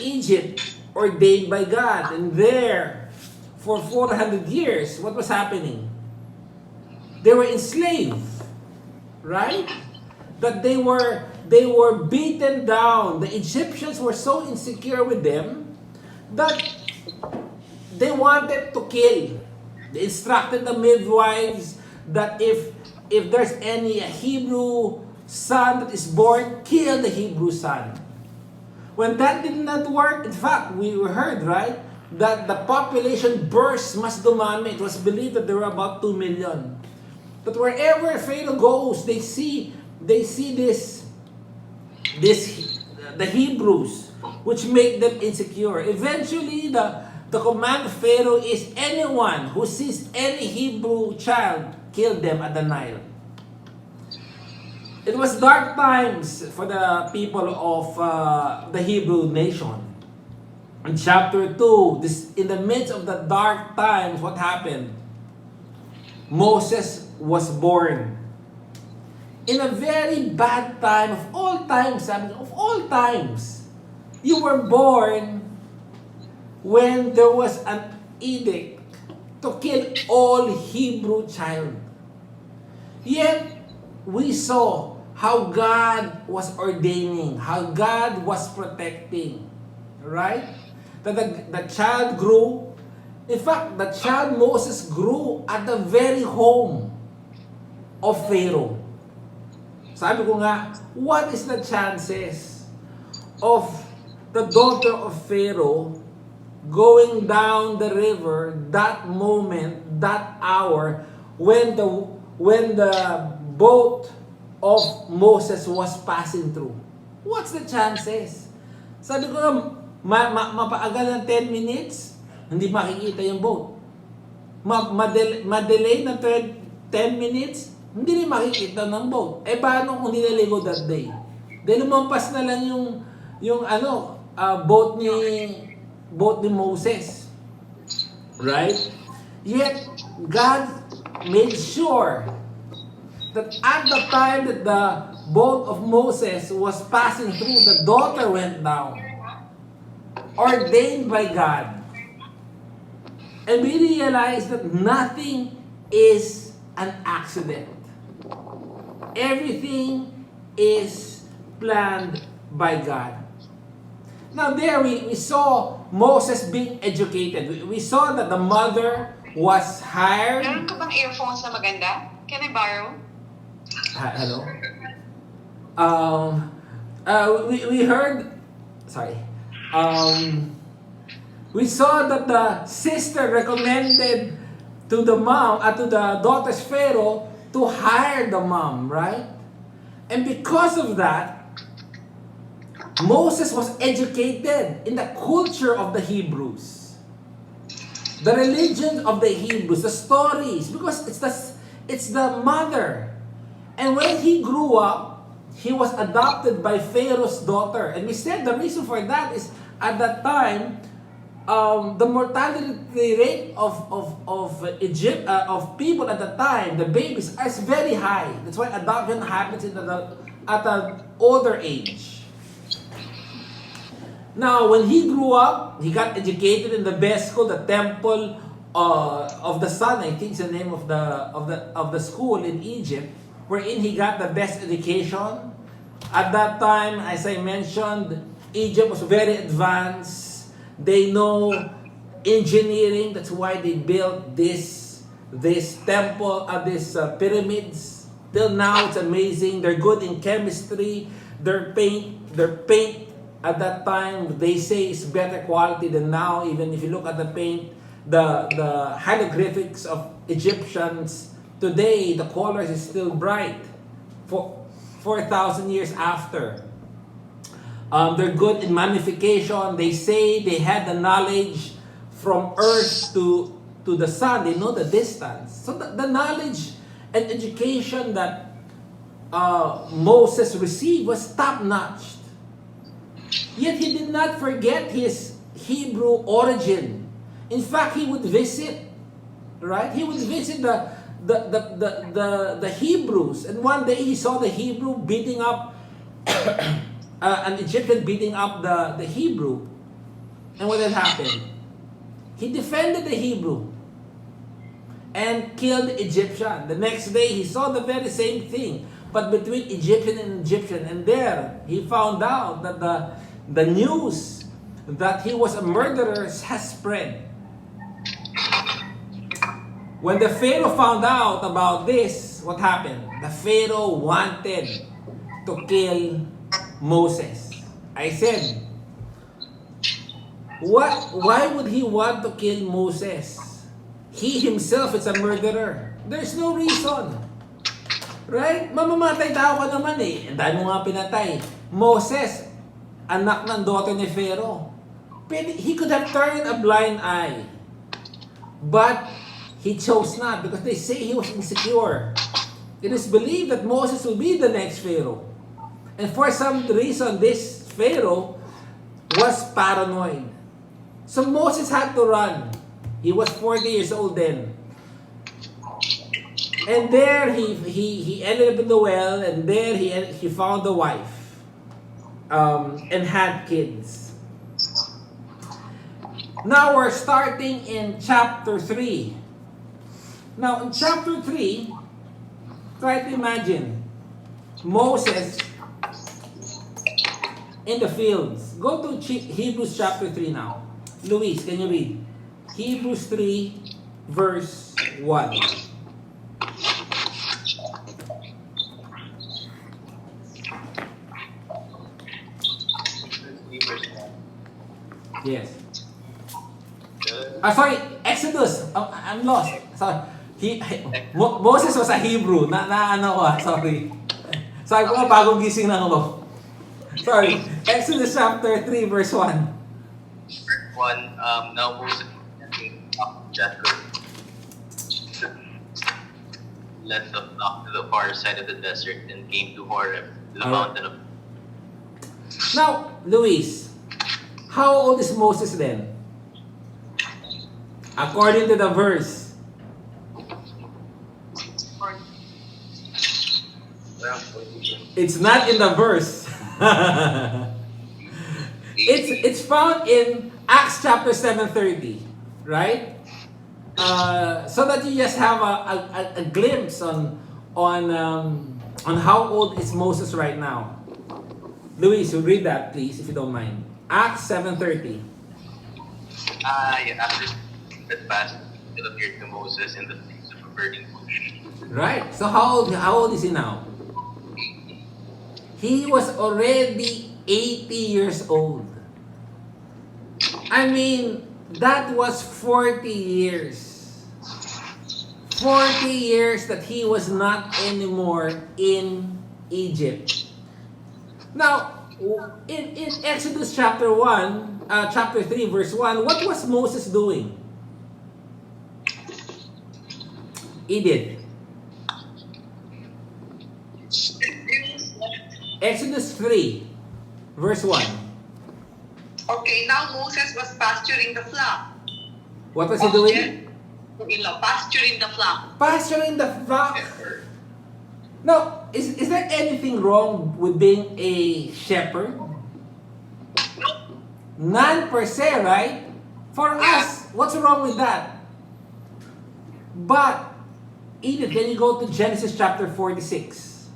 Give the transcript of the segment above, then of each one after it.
Egypt, ordained by God. And there, for 400 years, what was happening? They were enslaved, right? That they were beaten down. The Egyptians were so insecure with them that they wanted to kill. They instructed the midwives that if there's any Hebrew son that is born, kill the Hebrew son. When that did not work, in fact, we heard, right, that the population burst mas dumami. It was believed that there were about 2 million. But wherever Pharaoh goes, they see this the Hebrews, which make them insecure. Eventually, the command of Pharaoh is anyone who sees any Hebrew child, kill them at the Nile. It was dark times for the people of the Hebrew nation. In chapter 2, in the midst of the dark times, what happened? Moses was born. In a very bad time of all times, of all times, you were born when there was an edict to kill all Hebrew child. Yet, we saw how God was ordaining, how God was protecting, right? That the child grew. In fact, the child Moses grew at the very home of Pharaoh. Sabi ko nga, what is the chances of the daughter of Pharaoh going down the river that moment, that hour, when the boat of Moses was passing through? What's the chances? Sabi ko nga, mapaagal ng 10 minutes, hindi makikita yung boat. Madelay na 10 minutes, hindi rin makikita ng boat. Eh, paano kung nilaligo that day? Dahil lumampas na lang yung boat ni Moses. Right? Yet, God made sure that at the time that the boat of Moses was passing through, the daughter went down. Ordained by God. And we realized that nothing is an accident. Everything is planned by God. Now there we saw Moses being educated. We saw that the mother was hired. Meron ka bang earphones na maganda? Can I borrow? Hello? We heard, sorry. We saw that the sister recommended to the mom, to the daughter's Pharaoh, to hire the mom, right? And because of that, Moses was educated in the culture of the Hebrews. The religion of the Hebrews, the stories, because it's the mother. And when he grew up, he was adopted by Pharaoh's daughter. And we said the reason for that is at that time, the mortality rate of people at the time, the babies, is very high. That's why adoption happens at an older age. Now, when he grew up, he got educated in the best school, the Temple of the Sun, I think is the name of the school in Egypt, wherein he got the best education. At that time, as I mentioned, Egypt was very advanced. They know engineering. That's why they built this temple, these pyramids. Till now, it's amazing. They're good in chemistry. Their paint at that time, they say is better quality than now. Even if you look at the paint, the hieroglyphics of Egyptians today, the colors is still bright. For 4,000 years after. They're good in magnification. They say they had the knowledge from earth to the sun. They know the distance. So the knowledge and education that Moses received was top-notch. Yet he did not forget his Hebrew origin. In fact, he would visit, right? He would visit the Hebrews. And one day he saw the Hebrew beating up an Egyptian beating up the Hebrew. And what had happened? He defended the Hebrew and killed the Egyptian. The next day, he saw the very same thing, but between Egyptian and Egyptian. And there, he found out that the news that he was a murderer has spread. When the Pharaoh found out about this, what happened? The Pharaoh wanted to kill Moses. I said, why would he want to kill Moses? He himself is a murderer. There's no reason. Right? Mamamatay tao ka naman eh. Ang dami mo nga pinatay. Moses, anak ng daughter ni Pharaoh. He could have turned a blind eye. But he chose not because they say he was insecure. It is believed that Moses will be the next Pharaoh. And for some reason, this Pharaoh was paranoid. So Moses had to run. He was 40 years old then. And there he ended up in the well, and there he found a wife and had kids. Now we're starting in chapter 3. Now in chapter 3, try to imagine Moses in the fields. Go to Hebrews chapter 3 now. Luis, can you read? Hebrews 3 verse 1. Yes. Sorry, Exodus. I'm lost. Sorry. Moses was a Hebrew. Ano ko, sorry. Sabi ko, bagong gising na ako. Sorry. Exodus chapter 3 verse 1. Now Moses Jethro led the flock to the far side of the desert and came to Horeb, the mountain of. Now, Luis, how old is Moses then? According to the verse. It's not in the verse. it's found in Acts chapter 7:30, right? So that you just have a glimpse on how old is Moses right now. Luis, you read that please, if you don't mind. Acts 7:30. After that fast, it appeared to Moses in the face of a burning bush. Right. So how old is he now? He was already 80 years old. I mean, that was 40 years. 40 years that he was not anymore in Egypt. Now, in Exodus chapter 3 verse 1, what was Moses doing? He did. Exodus 3 verse 1. Okay, now Moses was pasturing the flock. What was he doing? Pasturing the flock. Pasturing the flock. Now, is there anything wrong with being a shepherd? None per se, right? For us, what's wrong with that? But, Edith, can you go to Genesis chapter 46,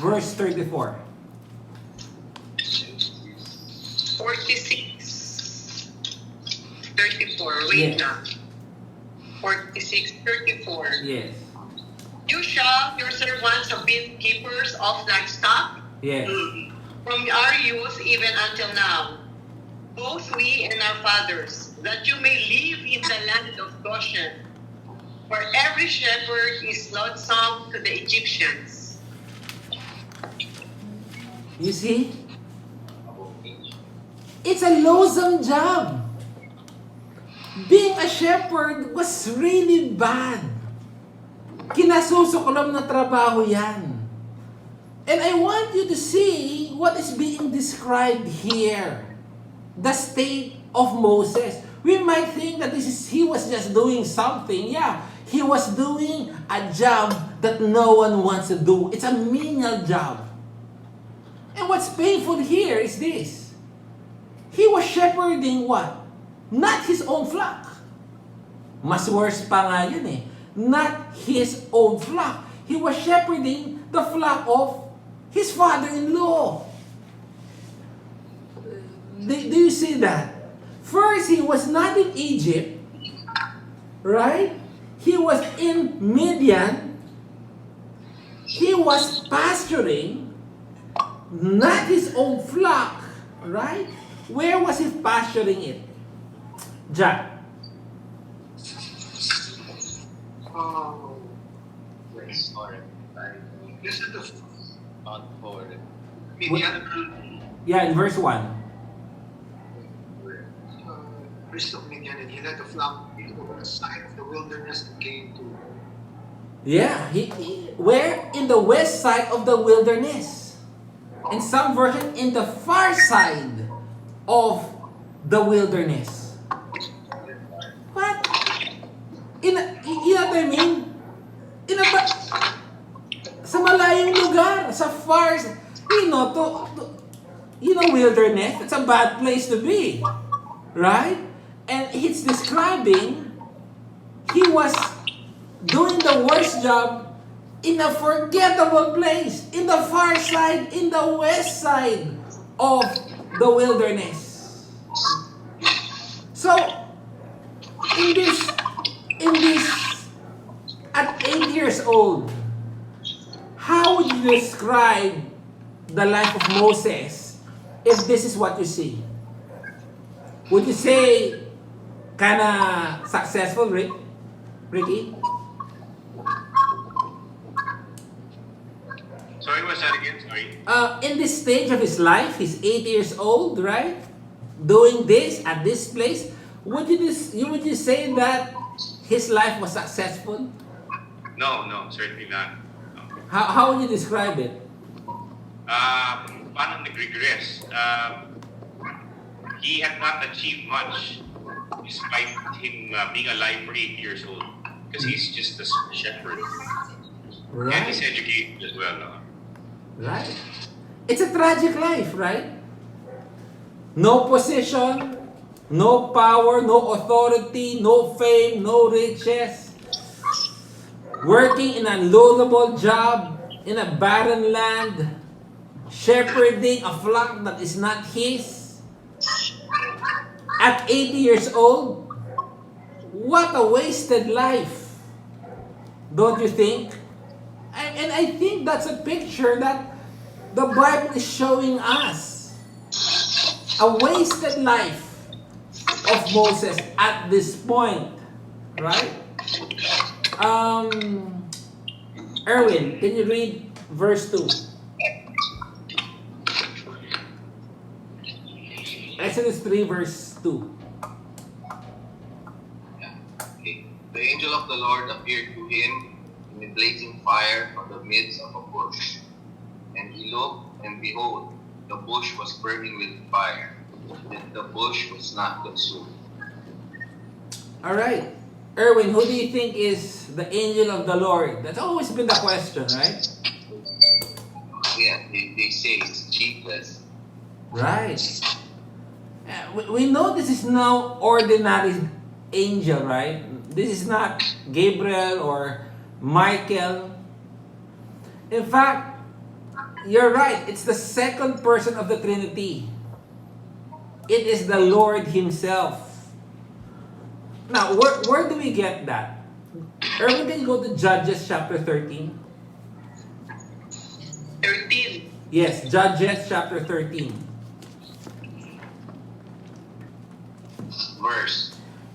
verse 34? 46, 34. Wait Yes. na. 46, 34. Yes. You shall, your servants have been keepers of livestock Yes. from our youth even until now, both we and our fathers, that you may live in the land of Goshen. For every shepherd is loathsome to the Egyptians. You see? It's a loathsome job. Being a shepherd was really bad. Kinasusukulam na trabaho yan. And I want you to see what is being described here. The state of Moses. We might think that he was just doing something. Yeah, he was doing a job that no one wants to do. It's a menial job. And what's painful here is this. He was shepherding what? Not his own flock. Mas worse pa nga yun eh. Not his own flock. He was shepherding the flock of his father-in-law. Do you see that? First, he was not in Egypt, right? He was in Midian. He was pasturing not his own flock, right? Where was he pasturing it? Jack. Oh, Yes, Horeb. listen to Mount Horeb. Midian. Yeah, in verse 1. Priest of Midian, and he led the flock into the side of the wilderness and came to. Yeah, where? In the west side of the wilderness. In some version, in the far side of the wilderness. What? You know what I mean? Sa malayong lugar, sa far, wilderness, it's a bad place to be. Right? And he's describing, he was doing the worst job in a forgettable place, in the far side, in the west side of the wilderness. So, in this, at 8 years old, how would you describe the life of Moses if this is what you see? Would you say kinda successful, Ricky? Sorry, what's that again? Sorry. In this stage of his life, he's 8 years old, right? Doing this at this place, would you say that his life was successful? No, certainly not. No. How would you describe it? Paano nag-regress? He had not achieved much despite him being alive for 8 years old because he's just a shepherd. And he's Right, educated as well. No? right. It's a tragic life, right? No position, no power, no authority, no fame, no riches. Working in a low-level job in a barren land, shepherding a flock that is not his. At 80 years old, what a wasted life. Don't you think? And I think that's a picture that the Bible is showing us. A wasted life of Moses at this point. Right? Erwin, can you read verse 2? Exodus 3 verse 2. Okay. The angel of the Lord appeared to him in a blazing fire from the midst of a bush. And he looked, and behold, the bush was burning with fire, and the bush was not consumed. Alright. Erwin, who do you think is the angel of the Lord? That's always been the question, right? Yeah, they say it's cheatless. Right. We know this is no ordinary angel, right? This is not Gabriel or Michael. In fact, you're right. It's the second person of the Trinity. It is the Lord Himself. Now, where do we get that? Erwin, can you go to Judges chapter 13? 13. Yes, Judges chapter 13.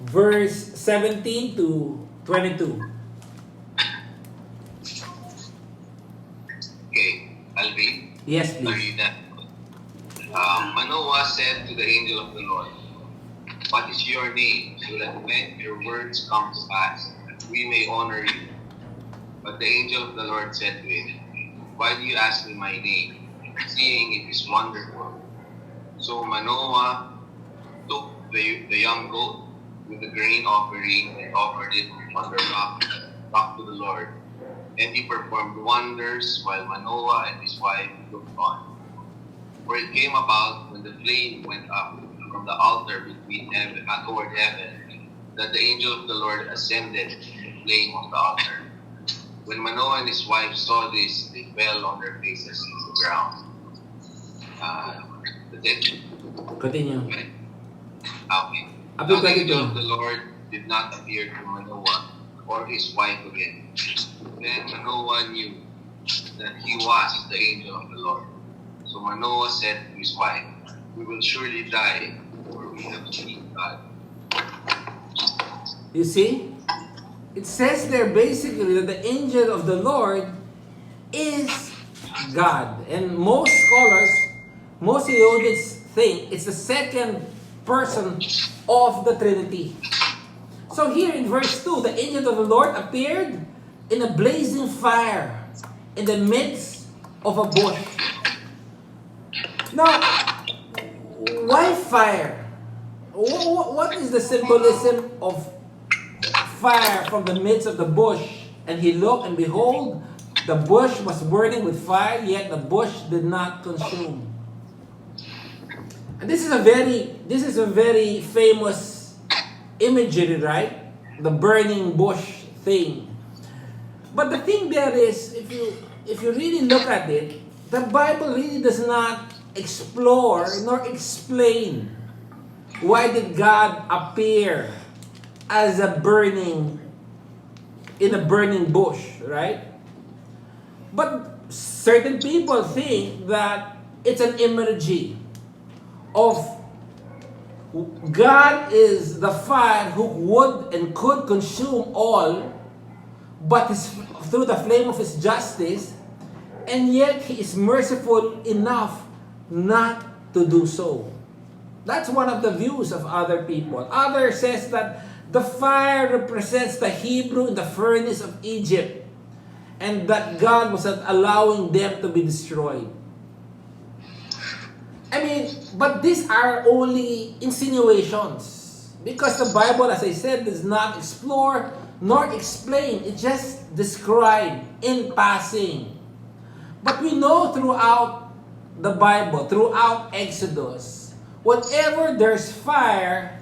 Verse 17 to 22. Okay, I'll read. Yes, I'll please. read that. Manoah said to the angel of the Lord, "What is your name, so that when your words come to pass, we may honor you?" But the angel of the Lord said to him, "Why do you ask me my name, seeing it is wonderful?" So Manoah took the young goat with the grain offering and offered it on the rock to the Lord. And he performed wonders while Manoah and his wife looked on. For it came about when the flame went up from the altar between heaven, toward heaven, that the angel of the Lord ascended the flame of the altar. When Manoah and his wife saw this, they fell on their faces to the ground. That's it. Continue. Okay. Up Now to the angel 22. of the Lord did not appear to Manoah or his wife again. Then Manoah knew that he was the angel of the Lord. So Manoah said to his wife, "We will surely die, for we have seen God." You see? It says there basically that the angel of the Lord is God. And most scholars, most theologians think it's the second person of the Trinity. So here in verse 2, the angel of the Lord appeared in a blazing fire in the midst of a bush. Now, why fire? What is the symbolism of fire from the midst of the bush? And he looked, and behold, the bush was burning with fire, yet the bush did not consume. And this is a very famous imagery, right? The burning bush thing. But the thing there is, if you really look at it, the Bible really does not explore nor explain why did God appear as in a burning bush, right? But certain people think that it's an imagery of God is the fire who would and could consume all, but through the flame of his justice, and yet he is merciful enough not to do so. That's one of the views of other people. Others says that the fire represents the Hebrew in the furnace of Egypt, and that God was not allowing them to be destroyed. I mean, but these are only insinuations, because the Bible, as I said, does not explore nor explain. It just describes in passing. But we know throughout the Bible, throughout Exodus, whenever there's fire,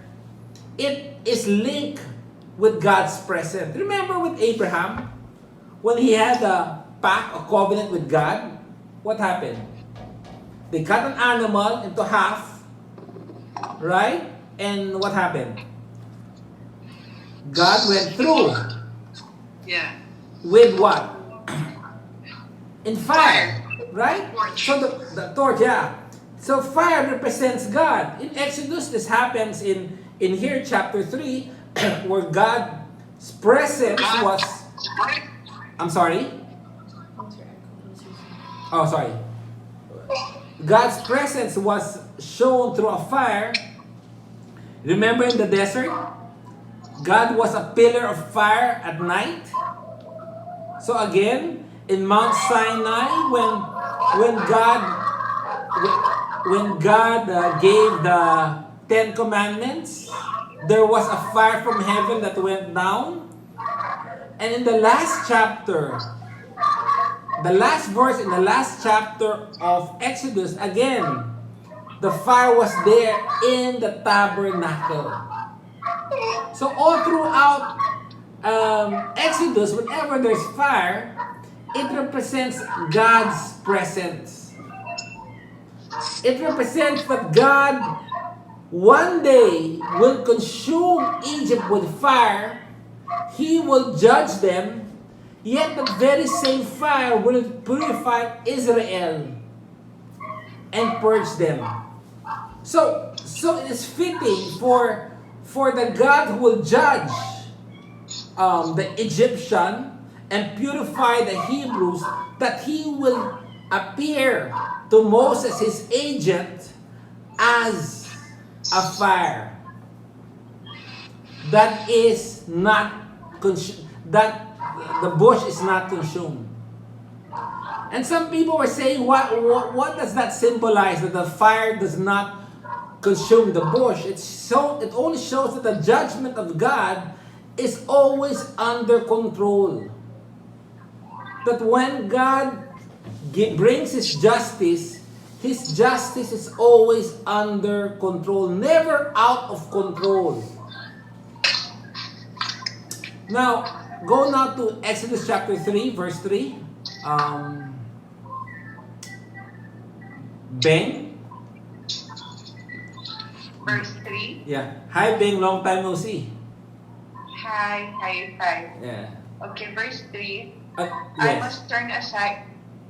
it is linked with God's presence. Remember with Abraham, when he had a pact, a covenant with God, what happened? They cut an animal into half, right? And what happened? God went through. Yeah. With what? In fire, right? Torch. So the torch, yeah. So fire represents God. In Exodus, this happens in here, chapter 3, where God's presence was... I'm sorry? Oh, sorry. God's presence was shown through a fire. Remember in the desert? God was a pillar of fire at night. So again, in Mount Sinai, when God gave the 10 Commandments, there was a fire from heaven that went down. And in the last chapter, the last verse in the last chapter of Exodus, again, the fire was there in the tabernacle. So all throughout Exodus, whenever there's fire, it represents God's presence. It represents that God one day will consume Egypt with fire. He will judge them. Yet the very same fire will purify Israel and purge them. So it is fitting for the God who will judge the Egyptian and purify the Hebrews, that he will appear to Moses, his agent, as a fire that is not that the bush is not consumed. And some people were saying, what does that symbolize, that the fire does not consume the bush? It only shows that the judgment of God is always under control. That when God brings his justice, His justice is always under control, never out of control. Now, go now to Exodus chapter 3, verse 3. Beng? Verse 3. Yeah. Hi, Beng. Long time no see. Hi. Yeah. Okay, verse 3. Uh, I yes. must turn aside.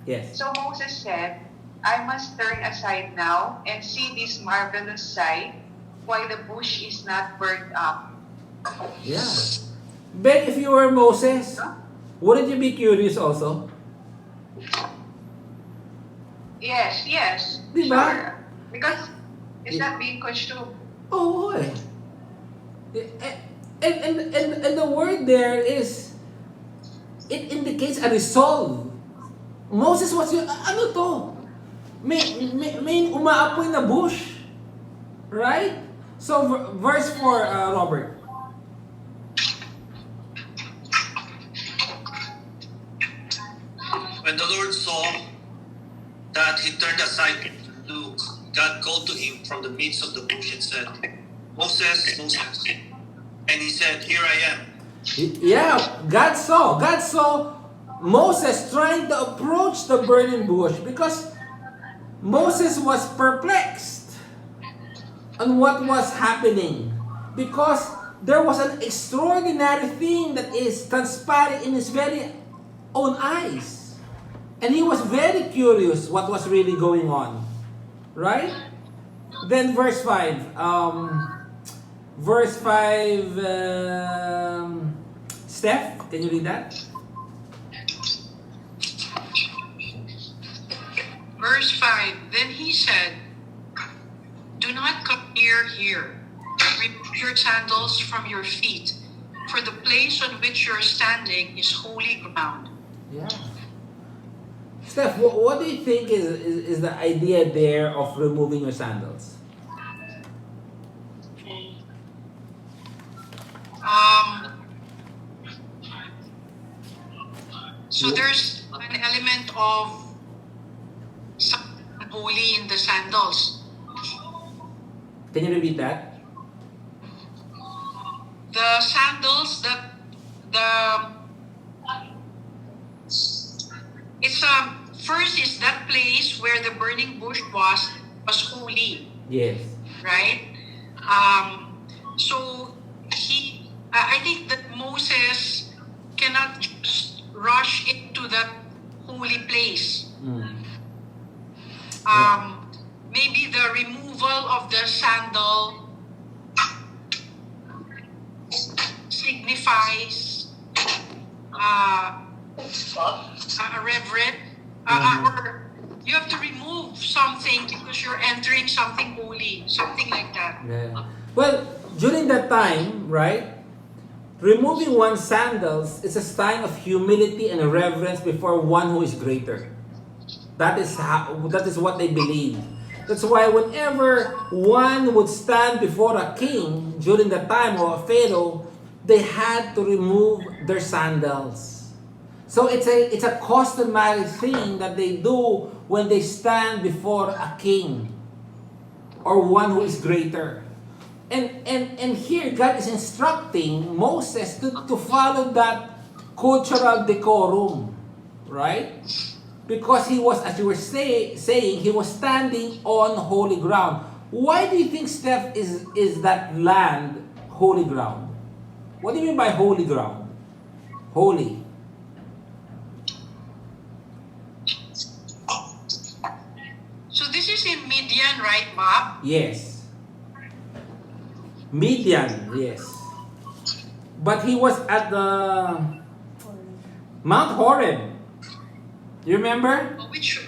Yes. So Moses said, I must turn aside now and see this marvelous sight, why the bush is not burnt up. Yeah. Beng, if you were Moses, wouldn't you be curious also? Yes. Diba? Sure. Because it's Yeah. not being consumed. Oh, eh. And the word there is, it indicates a resolve. Moses was yung, ano to? May umaapoy na bush. Right? So, verse 4, Robert. When the Lord saw that he turned aside to look, God called to him from the midst of the bush and said, Moses, Moses. And he said, Here I am. Yeah, God saw Moses trying to approach the burning bush because Moses was perplexed on what was happening, because there was an extraordinary thing that is transpiring in his very own eyes, and he was very curious what was really going on, right? Then verse 5, Steph, can you read that? Verse 5, Then he said, Do not come near here. Remove your sandals from your feet, for the place on which you are standing is holy ground. Yeah. Steph, what do you think is the idea there of removing your sandals? So there's an element of something holy in the sandals. Can you repeat that? The sandals that it's first is that place where the burning bush was holy, Yes. right? So I think that Moses cannot just rush into that holy place. Mm. Maybe the removal of the sandal signifies a reverent, or you have to remove something because you're entering something holy, something like that. Yeah. Well, during that time, right? Removing one's sandals is a sign of humility and reverence before one who is greater. That is what they believe. That's why whenever one would stand before a king during the time of a pharaoh, they had to remove their sandals. So it's a customary thing that they do when they stand before a king or one who is greater. And here God is instructing Moses to follow that cultural decorum, right? Because he was, as you were saying, he was standing on holy ground. Why do you think, Steph, is that land holy ground? What do you mean by holy ground? Holy. So this is in Midian, right, Bob? Yes. Midian, yes. But he was at the Mount Horeb. You remember? Which?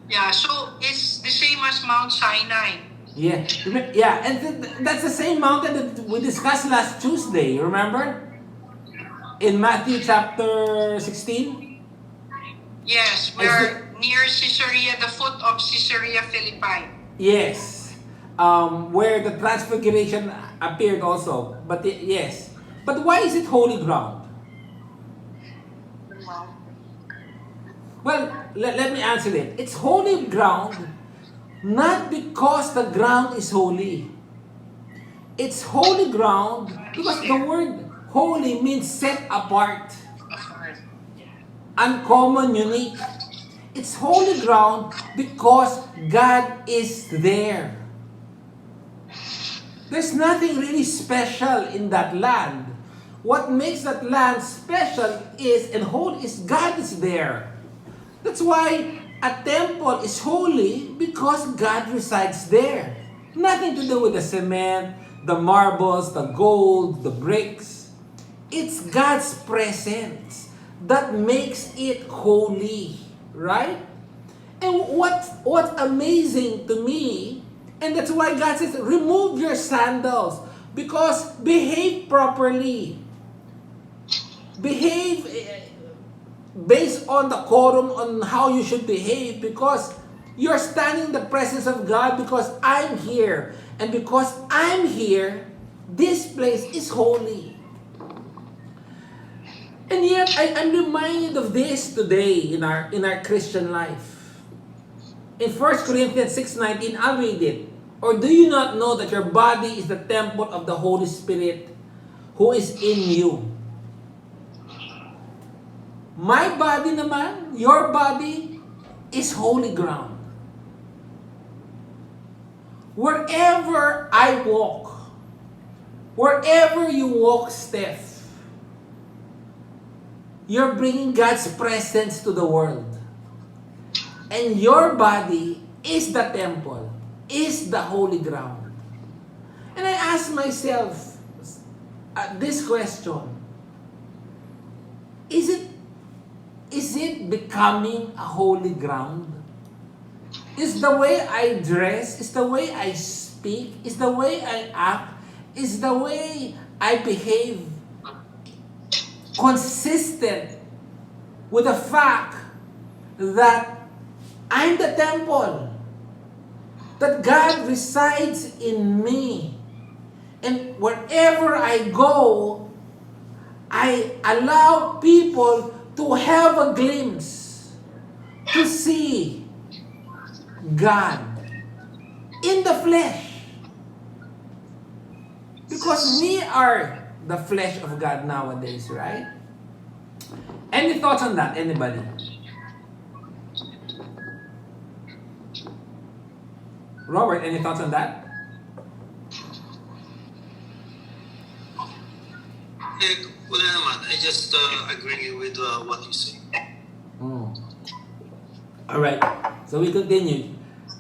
Yeah, so it's the same as Mount Sinai. Yeah. Yeah, and that's the same mountain that we discussed last Tuesday, remember? In Matthew chapter 16? Yes, we're near Caesarea, the foot of Caesarea Philippi. Yes. Where the transfiguration appeared also. But yes. But why is it holy ground? Well, let me answer it. It's holy ground not because the ground is holy. It's holy ground because the word holy means set apart, uncommon, unique. It's holy ground because God is there. There's nothing really special in that land. What makes that land special is and holy is God is there. That's why a temple is holy because God resides there. Nothing to do with the cement, the marbles, the gold, the bricks. It's God's presence that makes it holy, right? And what's amazing to me, and that's why God says, remove your sandals because behave properly. Behave based on the quorum on how you should behave because you're standing in the presence of God because I'm here. And because I'm here, this place is holy. And yet, I'm reminded of this today in our Christian life. In 1 Corinthians 6:19, I'll read it. Or do you not know that your body is the temple of the Holy Spirit who is in you? My body naman, your body, is holy ground. Wherever I walk, wherever you walk, Steph, you're bringing God's presence to the world. And your body is the temple, is the holy ground. And I ask myself this question, is it becoming a holy ground? Is the way I dress, is the way I speak, is the way I act, is the way I behave consistent with the fact that I'm the temple, that God resides in me, and wherever I go, I allow people to have a glimpse, to see God in the flesh. Because we are the flesh of God nowadays, right? Any thoughts on that? Anybody? Robert, any thoughts on that? Wala naman. I just agree with what you say. All right. So we continue.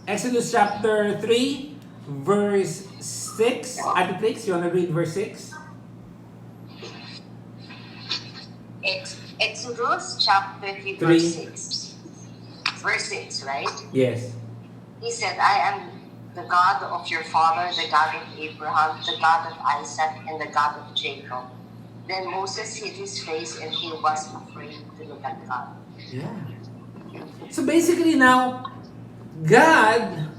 Exodus chapter 3, verse 6. Atitrix, you want to read verse 6? Exodus chapter 3, verse 6. Verse 6, right? Yes. He said, I am the God of your father, the God of Abraham, the God of Isaac, and the God of Jacob. Then Moses hid his face and he was afraid to look at God. Yeah. So basically now, God,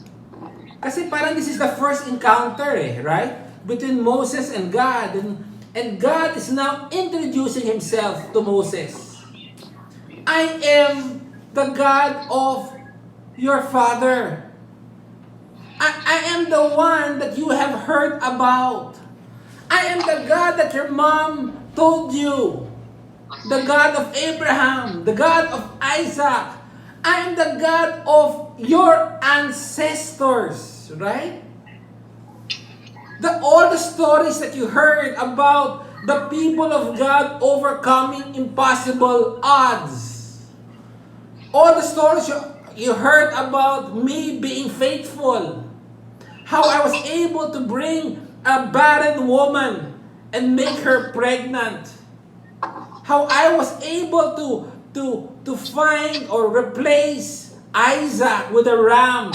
kasi parang this is the first encounter right? Between Moses and God. And God is now introducing himself to Moses. I am the God of your father. I am the one that you have heard about. I am the God that your mom told you. The God of Abraham, the God of Isaac. I am the God of your ancestors, right? All the stories that you heard about the people of God overcoming impossible odds. All the stories you heard about me being faithful. How I was able to bring a barren woman and make her pregnant. How I was able to find or replace Isaac with a ram.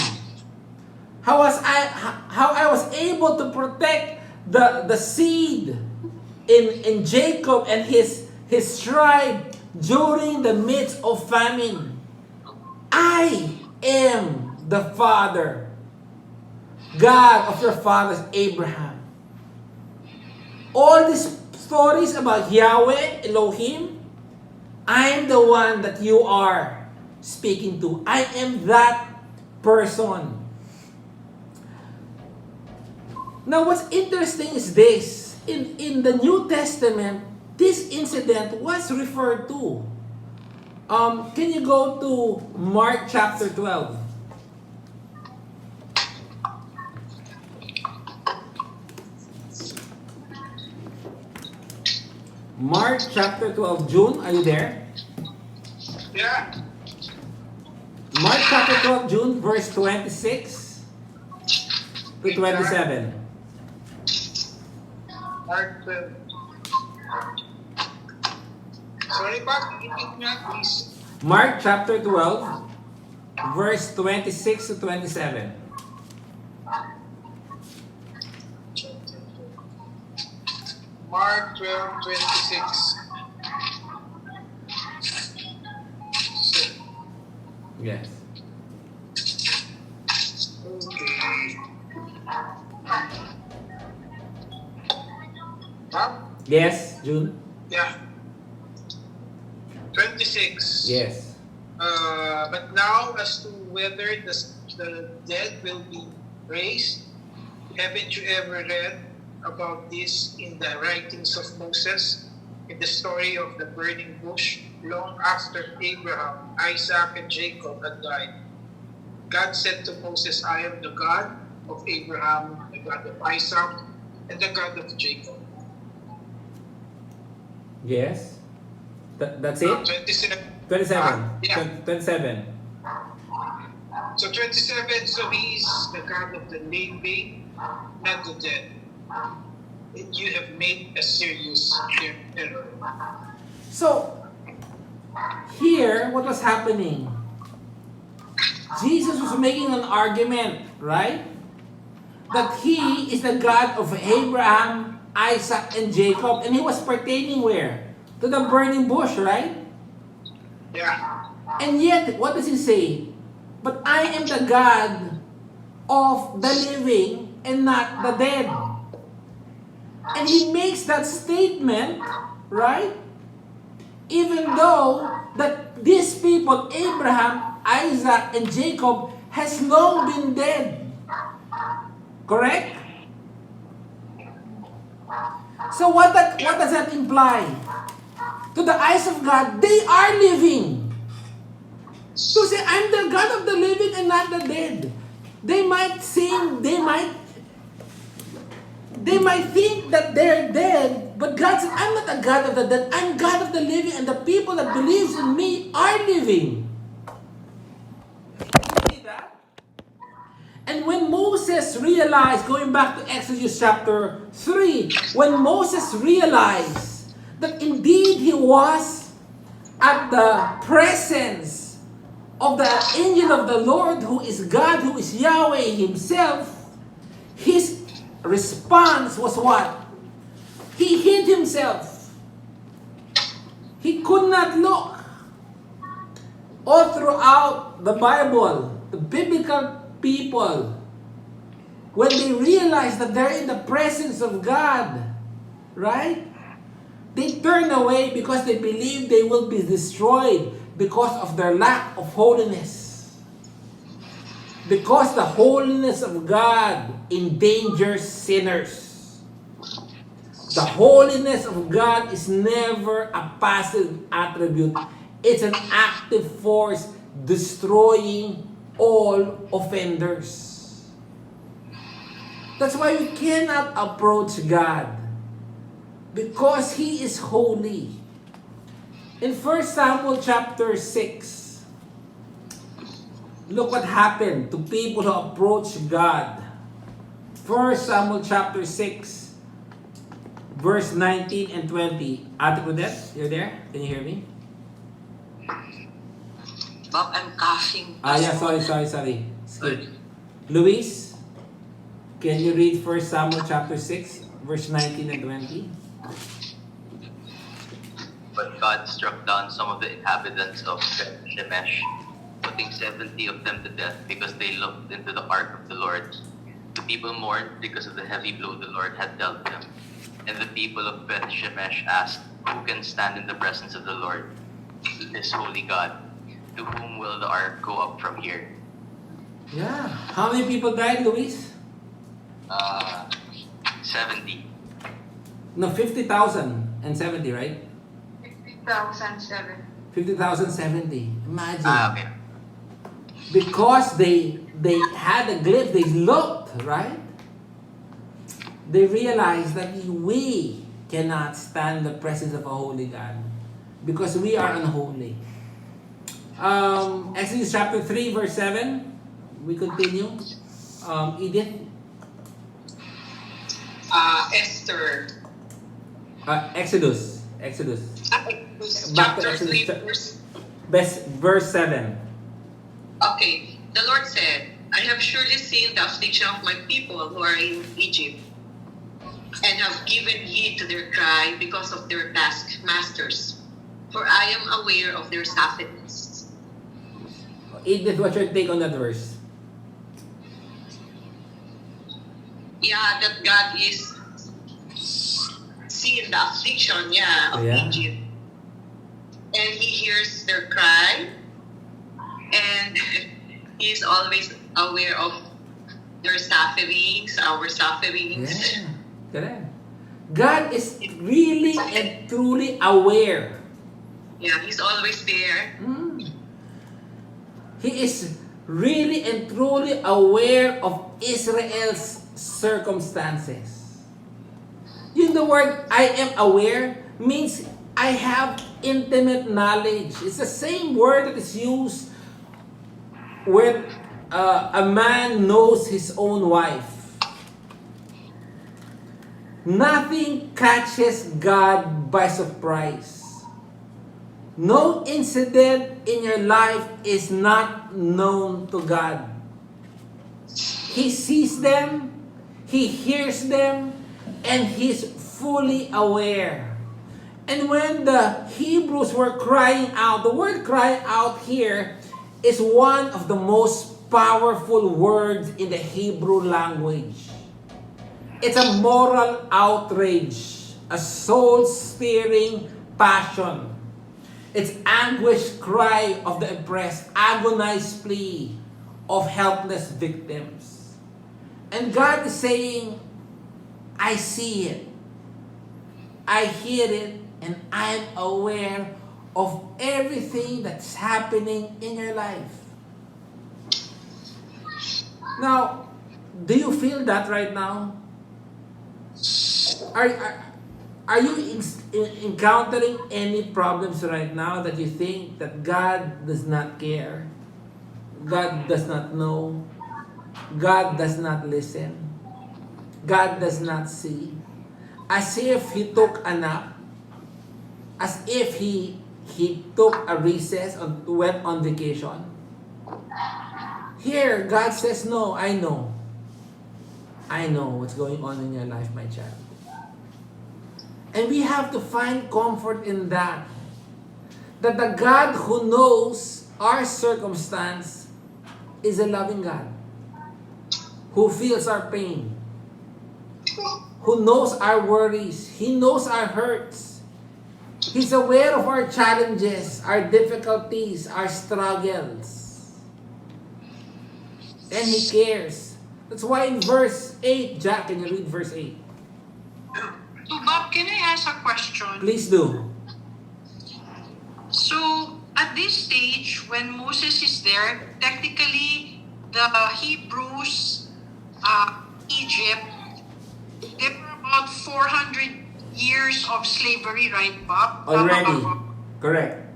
How I was able to protect the seed in Jacob and his tribe during the midst of famine. I am the Father, God of your fathers Abraham. All these stories about Yahweh, Elohim, I am the one that you are speaking to. I am that person. Now, what's interesting is this. In the New Testament, this incident was referred to. Can you go to Mark chapter 12? Mark chapter 12. June, are you there? Yeah. Mark chapter 12, June, verse 26 to 27. Mark 12. Sorry, Pak, repeat nga, please. Mark chapter 12, verse 26 to 27. Mark 12:26. So, Yes. okay. Pak? Yes, June? Yeah. 26. Yes. But now, as to whether the dead will be raised, haven't you ever read about this in the writings of Moses, in the story of the burning bush, long after Abraham, Isaac, and Jacob had died? God said to Moses, I am the God of Abraham, the God of Isaac, and the God of Jacob. Yes. That's it? 27. 27. Yeah. 27. So 27, so he is the God of the living, not the dead. And you have made a serious error. So, here, what was happening? Jesus was making an argument, right? That he is the God of Abraham, Isaac, and Jacob. And he was pertaining where? To the burning bush, right? Yeah. And yet, what does he say? But I am the God of the living and not the dead. And he makes that statement, right? Even though that these people, Abraham, Isaac, and Jacob, has long been dead. Correct? So what does that imply? To the eyes of God, they are living. So say, I'm the God of the living and not the dead. They might think that they're dead, but God said, I'm not a God of the dead, I'm God of the living, and the people that believes in me are living. See that? And when Moses realized, going back to Exodus chapter 3, when Moses realized that indeed he was at the presence of the angel of the Lord, who is God, who is Yahweh himself, his response was what? He hid himself. He could not look. All throughout the Bible, the biblical people, when they realize that they're in the presence of God, right? They turn away because they believe they will be destroyed because of their lack of holiness. Because the holiness of God endangers sinners. The holiness of God is never a passive attribute. It's an active force destroying all offenders. That's why we cannot approach God, because He is holy. In 1 Samuel chapter 6, look what happened to people who approach God. 1 Samuel chapter 6, verse 19 and 20. Ate Claudette, you're there? Can you hear me? Bob, I'm coughing. Yeah, sorry. Skip. Luis, can you read 1 Samuel chapter 6, verse 19 and 20? But God struck down some of the inhabitants of Beth Shemesh, putting 70 of them to death because they looked into the ark of the Lord. The people mourned because of the heavy blow the Lord had dealt them. And the people of Beth Shemesh asked, who can stand in the presence of the Lord, this holy God? to whom will the ark go up from here? Yeah. How many people died, Luis? 70. No, 50,070, right? 50,007. 50,070. Imagine. Okay. Because they had a glimpse, they looked, right? They realized that we cannot stand the presence of a holy God because we are unholy. Exodus chapter 3 verse 7. We continue. Edith. Esther. Exodus. Back to Chapter Exodus 3, verse 7. Okay, the Lord said, I have surely seen the affliction of my people who are in Egypt, and have given heed to their cry because of their taskmasters, for I am aware of their sufferings. Edith, what's your take on that verse? Yeah, that God is seeing the affliction, of Egypt. And He hears their cry, and He's always aware of their sufferings, our sufferings. Yeah, correct. God is really and truly aware. Yeah, He's always there. He is really and truly aware of Israel's circumstances. The word I am aware means I have intimate knowledge. It's the same word that is used when a man knows his own wife. Nothing catches God by surprise. No incident in your life is not known to God. He sees them, He hears them, and He's fully aware. And when the Hebrews were crying out, the word crying out here is one of the most powerful words in the Hebrew language. It's a moral outrage, a soul-stirring passion. It's anguished cry of the oppressed, agonized plea of helpless victims. And God is saying, I see it, I hear it, and I am aware of everything that's happening in your life. Now, do you feel that right now? Are you encountering any problems right now that you think that God does not care? God does not know? God does not listen? God does not see? As if He took a nap? As if He took a recess and went on vacation? Here, God says, no, I know. I know what's going on in your life, my child. And we have to find comfort in that. That the God who knows our circumstance is a loving God. Who feels our pain. Who knows our worries. He knows our hurts. He's aware of our challenges, our difficulties, our struggles. And He cares. That's why in verse 8, Jack, can you read verse 8? So Bob, can I ask a question? Please do. So at this stage, when Moses is there, technically the Hebrews, Egypt, they were about 400 years of slavery, right, Bob? Already. Correct.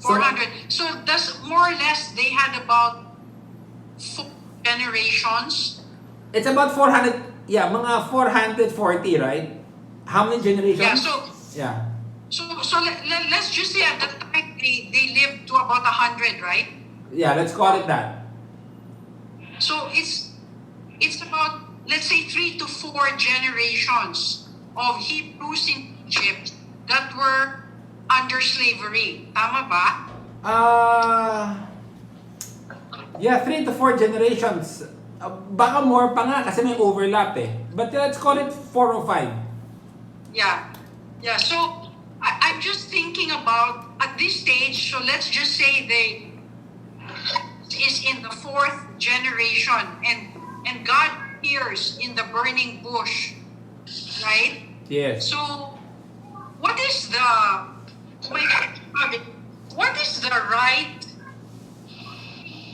400. So that's more or less they had about 4 generations. It's about 400, mga 440, right? How many generations? Yeah, So let's just say at that time they lived to about 100, right? yeah, let's call it that. So it's about, let's say, 3 to 4 generations of Hebrews in Egypt that were under slavery. Tama ba? Yeah, 3 to 4 generations. Baka more pa nga kasi may overlap eh. But let's call it 4 or 5. Yeah. So I'm just thinking about at this stage, so let's just say is in the 4th generation, and God appears in the burning bush, right? Yes. So, what is the what is the right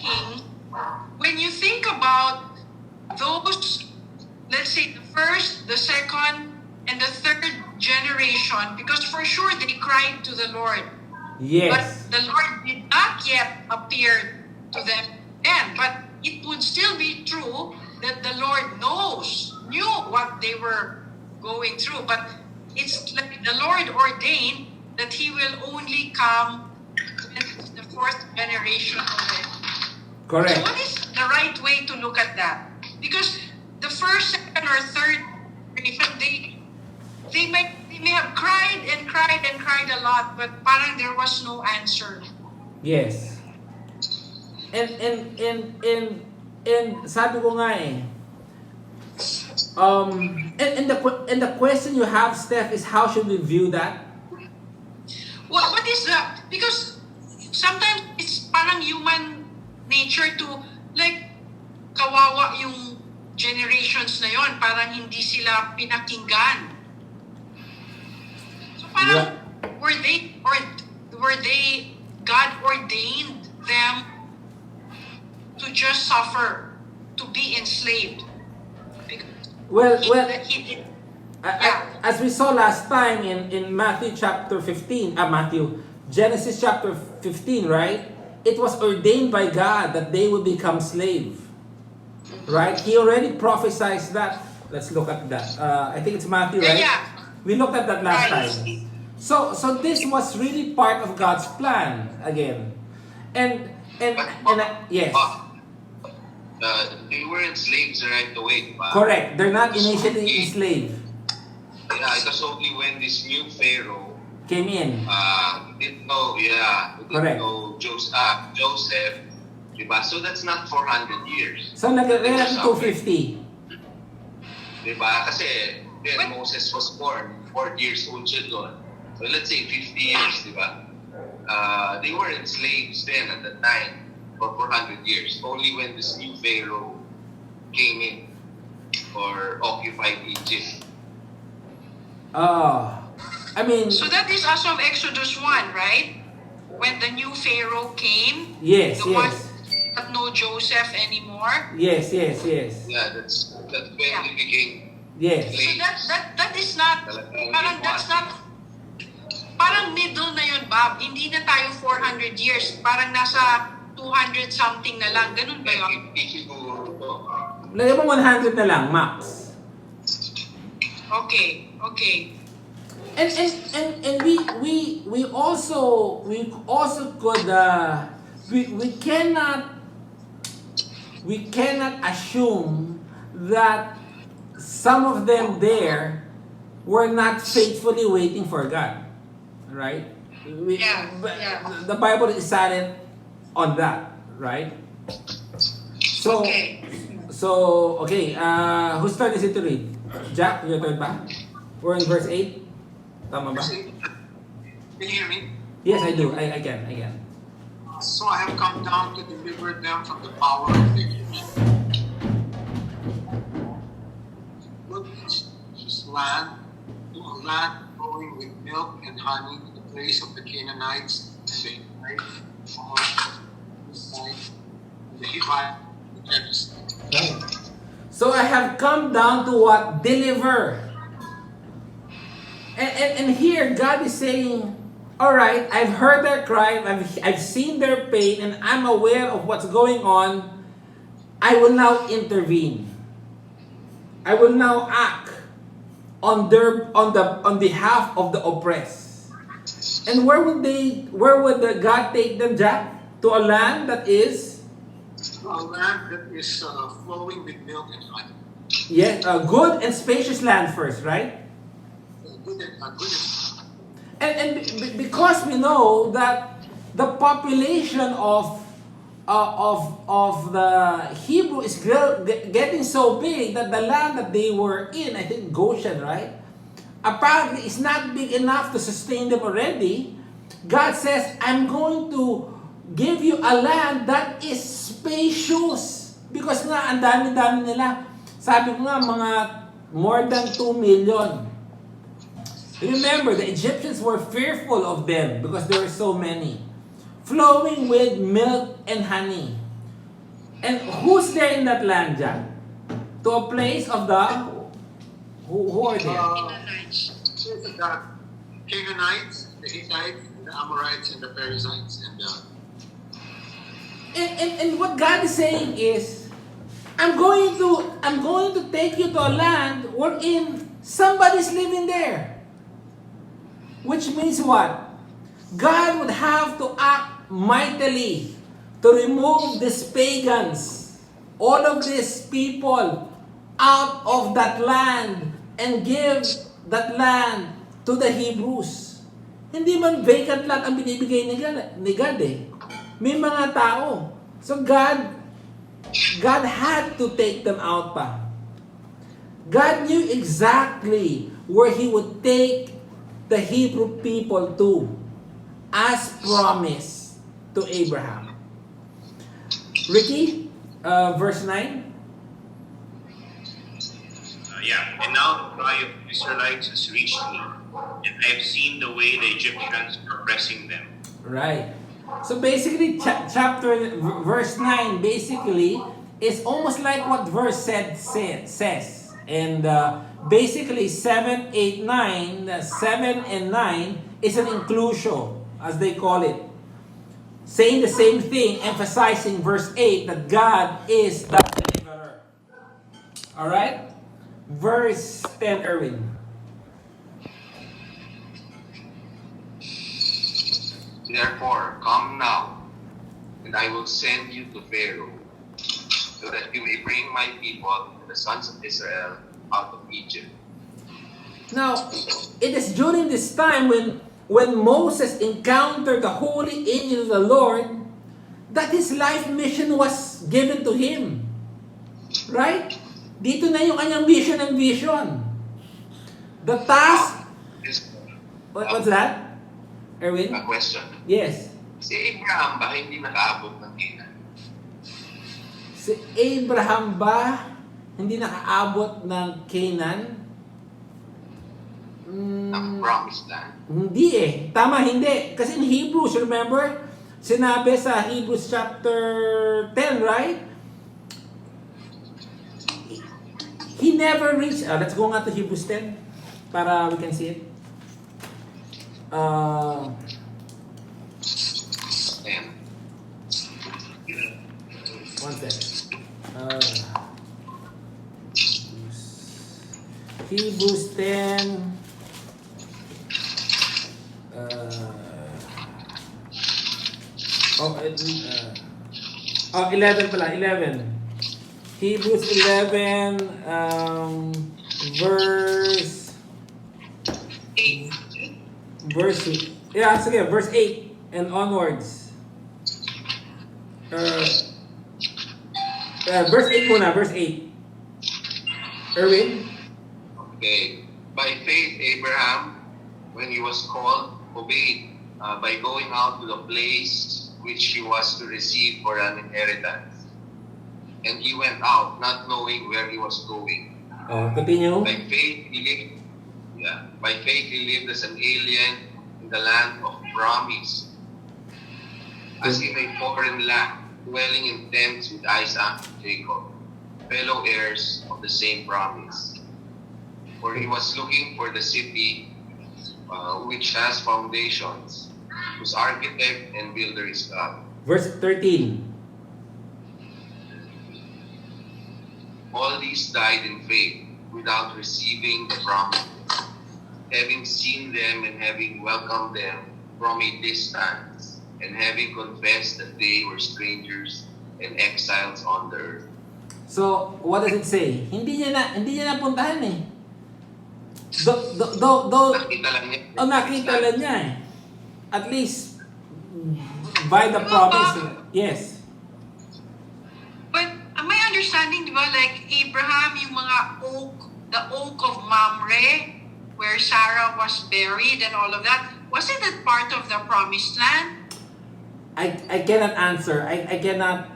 thing when you think about those, let's say the first, the second, and the 3rd generation? Because for sure they cried to the Lord. Yes. But the Lord did not yet appear to them then. But it would still be true that the Lord knew what they were going through. But it's like the Lord ordained that He will only come in the 4th generation of it. Correct. So what is the right way to look at that? Because the first, second, or 3rd generation, they may have cried and cried and cried a lot, but parang there was no answer. Yes. And sabi ko nga eh, and the question you have, Steph, is how should we view that? What is that? Because sometimes it's parang human nature to, like, kawawa yung generations na yon, parang hindi sila pinakinggan. So parang were they God ordained them to just suffer, to be enslaved? As we saw last time in Genesis chapter 15, right? It was ordained by God that they would become slave. Right? He already prophesied that. Let's look at that. I think it's Matthew, right? Yeah. We looked at that last time. So this was really part of God's plan again. And yes. They weren't slaves right away. Correct. They're not initially enslaved. Yeah, it was only when this new Pharaoh came in. Didn't know, Correct. know Joseph. Diba? So that's not 400 years. So nag-relative 250. Diba? Kasi then Moses was born, 4 years old siya doon. So let's say 50 years, diba? They weren't slaves then at the time for 400 years. Only when this new Pharaoh came in or occupied Egypt. I mean... So that is as of Exodus 1, right? When the new Pharaoh came? Yes, the yes. one that no Joseph anymore? Yes. Yeah, that's when they became yes. slaves. So that is not, parang that's not, parang middle na yun, Bob. Hindi na tayo 400 years. Parang nasa 200 something na lang. Ganun ba yun? Lagyan mo 100 na lang, max. Okay. And we also could we cannot assume that some of them there were not faithfully waiting for God, right? The Bible is silent on that, right? So okay. Whose turn is it to read? Jack, your turn ba? We're in verse 8. Tama ba? Can you hear me? Yes, I do. I can. So I have come down to deliver them from the power of the Egyptians. Look, this land, to a land flowing with milk and honey, to the place of the Canaanites and the Amorites, this side, and the Hivites, the Jebusites. Right. So I have come down to what? Deliver. And here God is saying, all right, I've heard their cry, I've seen their pain, and I'm aware of what's going on. I will now intervene. I will now act on behalf of the oppressed. And where would God take them, Jack? To a land that is? A land that is flowing with milk and honey. Yes, a good and spacious land first, right? Good and because we know that the population of the Hebrew is getting so big that the land that they were in, I think Goshen, right? Apparently it's not big enough to sustain them already. God says, I'm going to give you a land that is spacious. Because nga, ang dami-dami nila. Sabi ko nga, mga more than 2 million. Remember, the Egyptians were fearful of them because there were so many. Flowing with milk and honey. And who's there in that land, Jack? To a place of the... Who are there? The Canaanites, the Hittites, the Amorites, and the Perizzites, And what God is saying is, I'm going to take you to a land wherein somebody's living there. Which means what? God would have to act mightily to remove these pagans, all of these people out of that land and give that land to the Hebrews. Hindi man vacant land ang binibigay ni God eh. May mga tao. So God had to take them out pa. God knew exactly where He would take the Hebrew people to, as promised to Abraham. Ricky, verse 9. Yeah, and now the cry of the Israelites has reached me, and I have seen the way the Egyptians are oppressing them. Right. So basically, verse 9 basically is almost like what verse says. And basically 7, 8, 9, 7 and 9 is an inclusio, as they call it. Saying the same thing, emphasizing verse 8 that God is the deliverer. Alright? Verse 10, Erwin. Therefore, come now, and I will send you to Pharaoh, so that you may bring my people, the sons of Israel, out of Egypt. Now, it is during this time when Moses encountered the holy angel of the Lord that his life mission was given to him. Right? Dito na yung kanyang vision and vision. The task... What's that? Erwin? A question. Yes. Si Abraham ba hindi nakaabot ng Canaan? Si Abraham ba hindi nakaabot ng Canaan? Ng promised land? Hindi eh. Tama, hindi. Kasi in Hebrews, remember? Sinabi sa Hebrews chapter 10, right? He never reached... let's go nga to Hebrews 10 para we can see it. One second. Hebrews 10. 11 pala, 11. Hebrews 11, verse 8 and onwards. Verse 8 muna, verse 8. Erwin? Okay. By faith, Abraham, when he was called, obeyed by going out to the place which he was to receive for an inheritance. And he went out, not knowing where he was going. Continue. By faith, he lived as an alien in the land of promise, as in a foreign land, dwelling in tents with Isaac and Jacob, fellow heirs of the same promise. For he was looking for the city which has foundations, whose architect and builder is God. Verse 13. All these died in faith, without receiving the promises, having seen them and having welcomed them from a distance, and having confessed that they were strangers and exiles on the earth. So, what does it say? Hindi niya napuntahan eh. Nakita lang niya eh. At least by the promise. Yes. But am I understanding, di ba, like Abraham, yung mga the oak of Mamre, where Sarah was buried and all of that, wasn't it part of the promised land? I cannot answer. I cannot.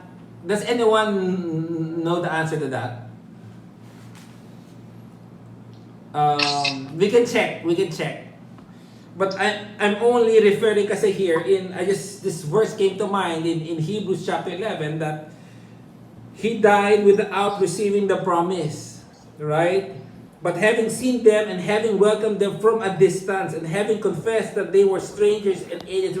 Does anyone know the answer to that? We can check. We can check. But I'm only referring kasi here this verse came to mind in Hebrews chapter 11 that he died without receiving the promise, right? But having seen them and having welcomed them from a distance and having confessed that they were strangers and aliens,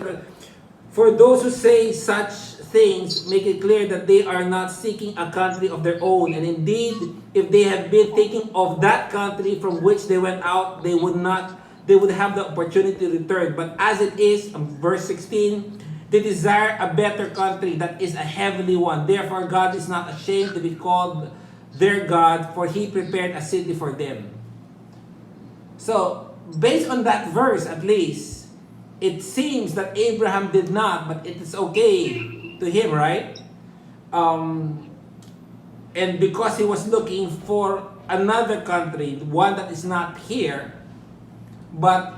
for those who say such things make it clear that they are not seeking a country of their own. And indeed, if they had been thinking of that country from which they went out, they would have the opportunity to return. But as it is, verse 16, they desire a better country that is a heavenly one. Therefore, God is not ashamed to be called their God, for He prepared a city for them. So, based on that verse at least, it seems that Abraham did not, but it is okay to him, right? And because he was looking for another country, one that is not here, but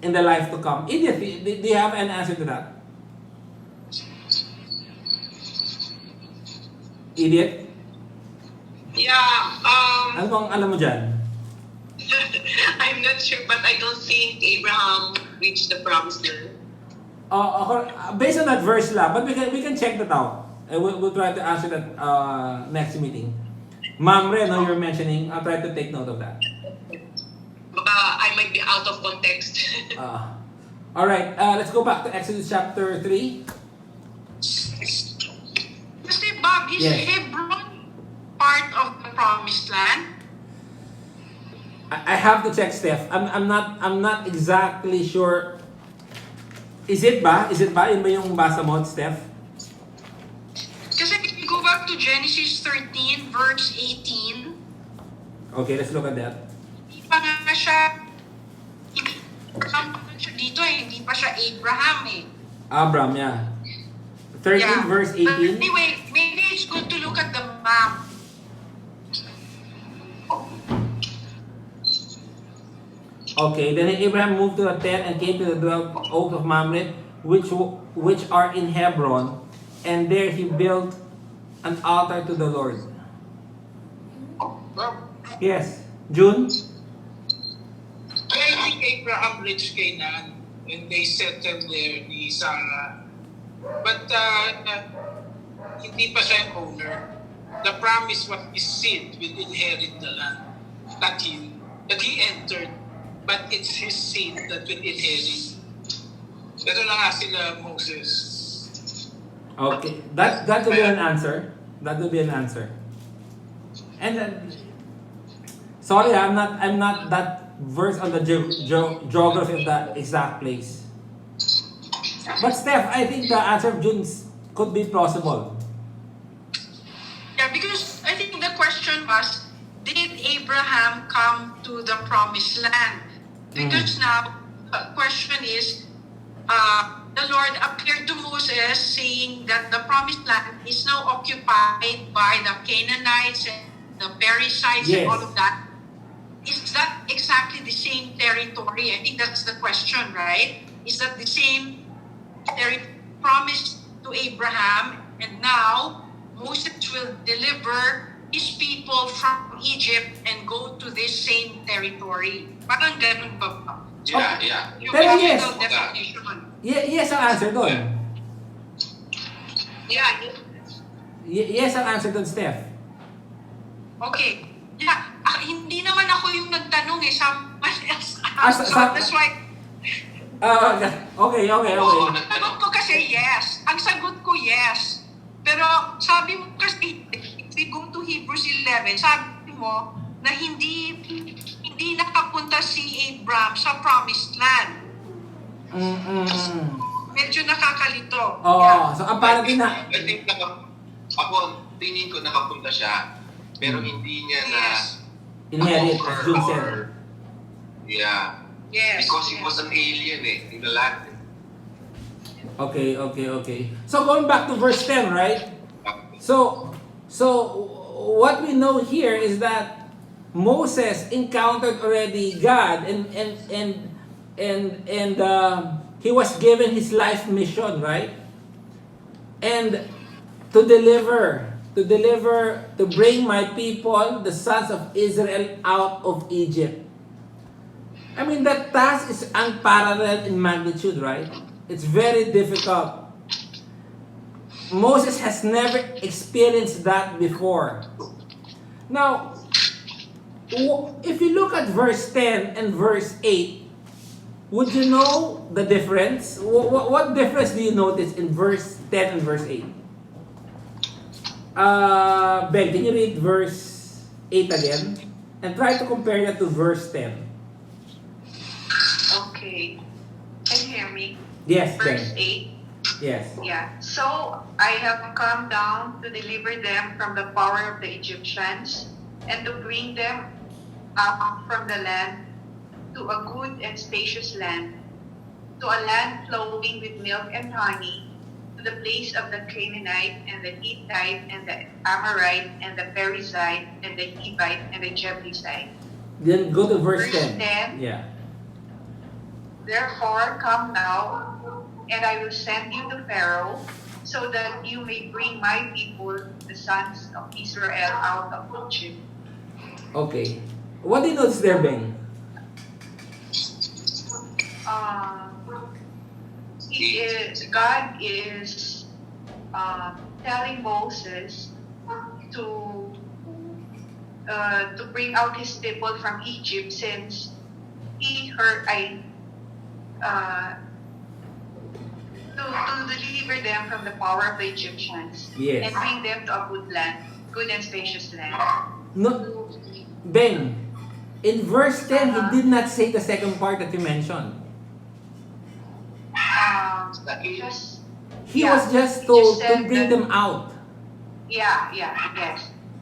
in the life to come. Edith, do you have an answer to that? Edith? Yeah, Ano bang alam mo dyan? I'm not sure, but I don't think Abraham reached the promised land. Based on that verse lang, but we can check that out. And we'll try to answer that next meeting. Mamre, no, you're mentioning, I'll try to take note of that. I might be out of context. Alright, let's go back to Exodus chapter 3. Kasi Bob, is Yes. Hebron part of the promised land? I have to check, Steph. I'm not exactly sure. Is it ba? Yun ba yung basa mo, Steph? Kasi if you go back to Genesis 13, verse 18, Okay, let's look at that. hindi pa nga siya, dito hindi pa siya Abraham eh. Abram, yeah. 13 verse But 18. anyway, maybe it's good to look at the map. Okay, then Abraham moved to the tent and came to the dwelling oak of Mamre, which are in Hebron, and there he built an altar to the Lord. Yes, June? I think Abraham reached Canaan and they settled there ni Sarah. But hindi pa siya yung owner. The promise was his seed will inherit the land that he entered. But it's his seed that will inherit. Ito na nga sila, Moses. Okay, that will be an answer. That will be an answer. And then, sorry, I'm not that versed on the geography of the exact place. But Steph, I think the answer of June could be plausible. Yeah, because I think the question was, did Abraham come to the promised land? Because now, the question is, the Lord appeared to Moses saying that the promised land is now occupied by the Canaanites and the Perizzites and all of that. Is that exactly the same territory? I think that's the question, right? Is that the same territory promised to Abraham, and now Moses will deliver his people from Egypt and go to this same territory? Parang ganun ba? Yeah. Yung Pero yes. biblical definition. Yes ang answer doon. Yeah. Yes ang answer doon, Steph. Okay. Yeah. Hindi naman ako yung nagtanong eh. Someone else So that's why. Okay. Oo, ang sagot ko kasi yes. Ang sagot ko yes. Pero sabi mo kasi, if we go to Hebrews 11, sabi mo na hindi nakapunta si Abraham sa promised land. Medyo nakakalito. So apparently na. I think tingin ko nakapunta siya, pero hindi niya na Inherit, as June said. Yeah. Yes. Because he was an alien in the land. Okay. So going back to verse 10, right? So what we know here is that Moses encountered already God and he was given his life mission, right? And to deliver, to bring my people, the sons of Israel, out of Egypt. I mean, that task is unparalleled in magnitude, right? It's very difficult. Moses has never experienced that before. Now, if you look at verse 10 and verse 8, would you know the difference? What difference do you notice in verse 10 and verse 8? Ben, can you read verse 8 again? And try to compare that to verse 10. Okay. Can you hear me? Yes, Verse Ben. 8. Yes. Yeah. So I have come down to deliver them from the power of the Egyptians and to bring them up from the land to a good and spacious land, to a land flowing with milk and honey, to the place of the Canaanite and the Hittite and the Amorite and the Perizzite and the Hivite and the Jebusite. Then go to verse Verse 10. 10. Yeah. Therefore, come now, and I will send you to Pharaoh, so that you may bring my people, the sons of Israel, out of Egypt. Okay. What do you notice there, Ben? God is telling Moses to bring out his people from Egypt, since he heard to deliver them from the power of the Egyptians, Yes. and bring them to a good land, good and spacious land. No, Ben, in verse 10, he did not say the second part that you mentioned. Just, He Yeah, was just he told just to said bring that- them out. yes,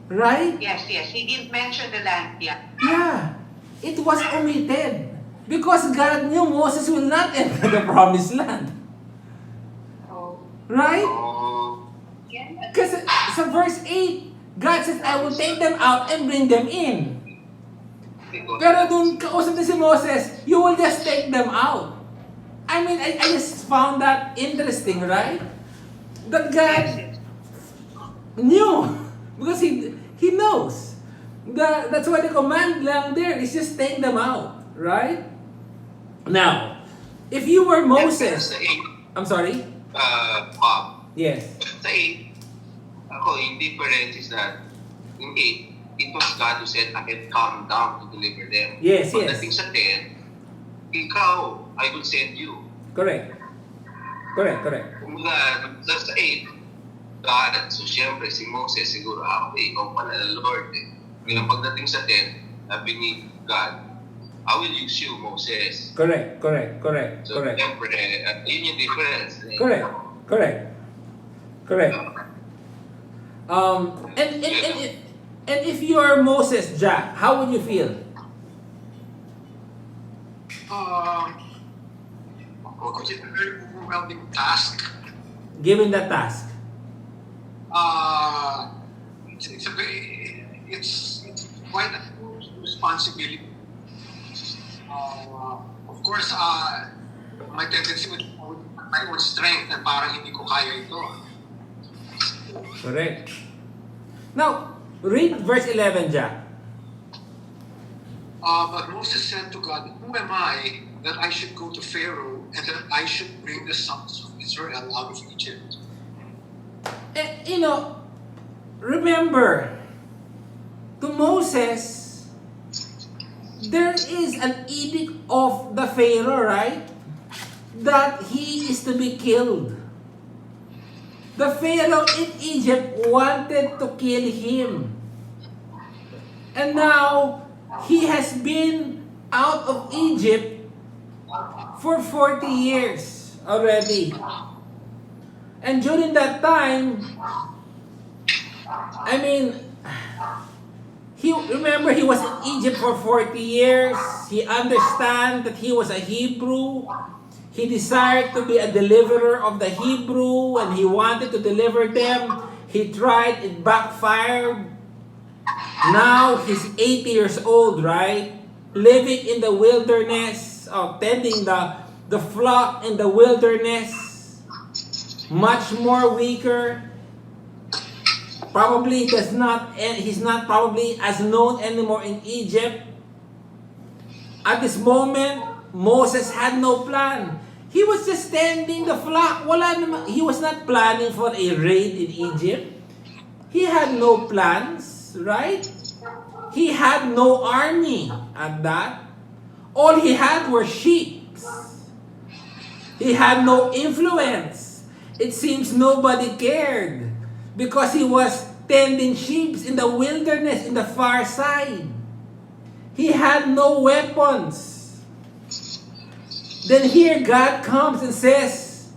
Right? yes. He didn't mention the land, yeah. Yeah. It was omitted. Because God knew Moses will not enter the promised land. Oh, Right? yeah. Because sa verse 8, God says, I will take them out and bring them in. Pero dun kausap ni si Moses, you will just take them out. I mean, I just found that interesting, right? That God knew. Because He knows. That's why the command lang there is just take them out. Right? Now, if you were Moses... Sa 8, I'm sorry? Bob, Yes. sa 8, in difference is that in 8, it was God who said, I can come down to deliver them. Yes, yes. Pagdating sa 10, ikaw, I will send you. Correct. Kumbaga, sa 8, God, so siyempre si Moses siguro, ikaw pala na Lord. Ngayon pagdating sa 10, sabi ni God, I will use you, Moses. Correct. So siyempre, yun yung difference. Correct. And if you are Moses, Jack, how would you feel? It's a very overwhelming task. Given that task. It's quite a huge responsibility. Of course, my tendency with my own strength na parang hindi ko kaya ito. Correct. Now, read verse 11, Jack. But Moses said to God, who am I that I should go to Pharaoh and that I should bring the sons of Israel out of Egypt? Remember, to Moses, there is an edict of the Pharaoh, right? That he is to be killed. The Pharaoh in Egypt wanted to kill him. And now, he has been out of Egypt for 40 years already. And during that time, I mean, he was in Egypt for 40 years. He understand that he was a Hebrew. He desired to be a deliverer of the Hebrew, and he wanted to deliver them. He tried, it backfired. Now he's 80 years old, right? Living in the wilderness, tending the flock in the wilderness, much more weaker. Probably he's not probably as known anymore in Egypt. At this moment, Moses had no plan. He was just tending the flock. He was not planning for a raid in Egypt. He had no plans, right? He had no army at that. All he had were sheep. He had no influence. It seems nobody cared because he was tending sheep in the wilderness in the far side. He had no weapons. Then here God comes and says,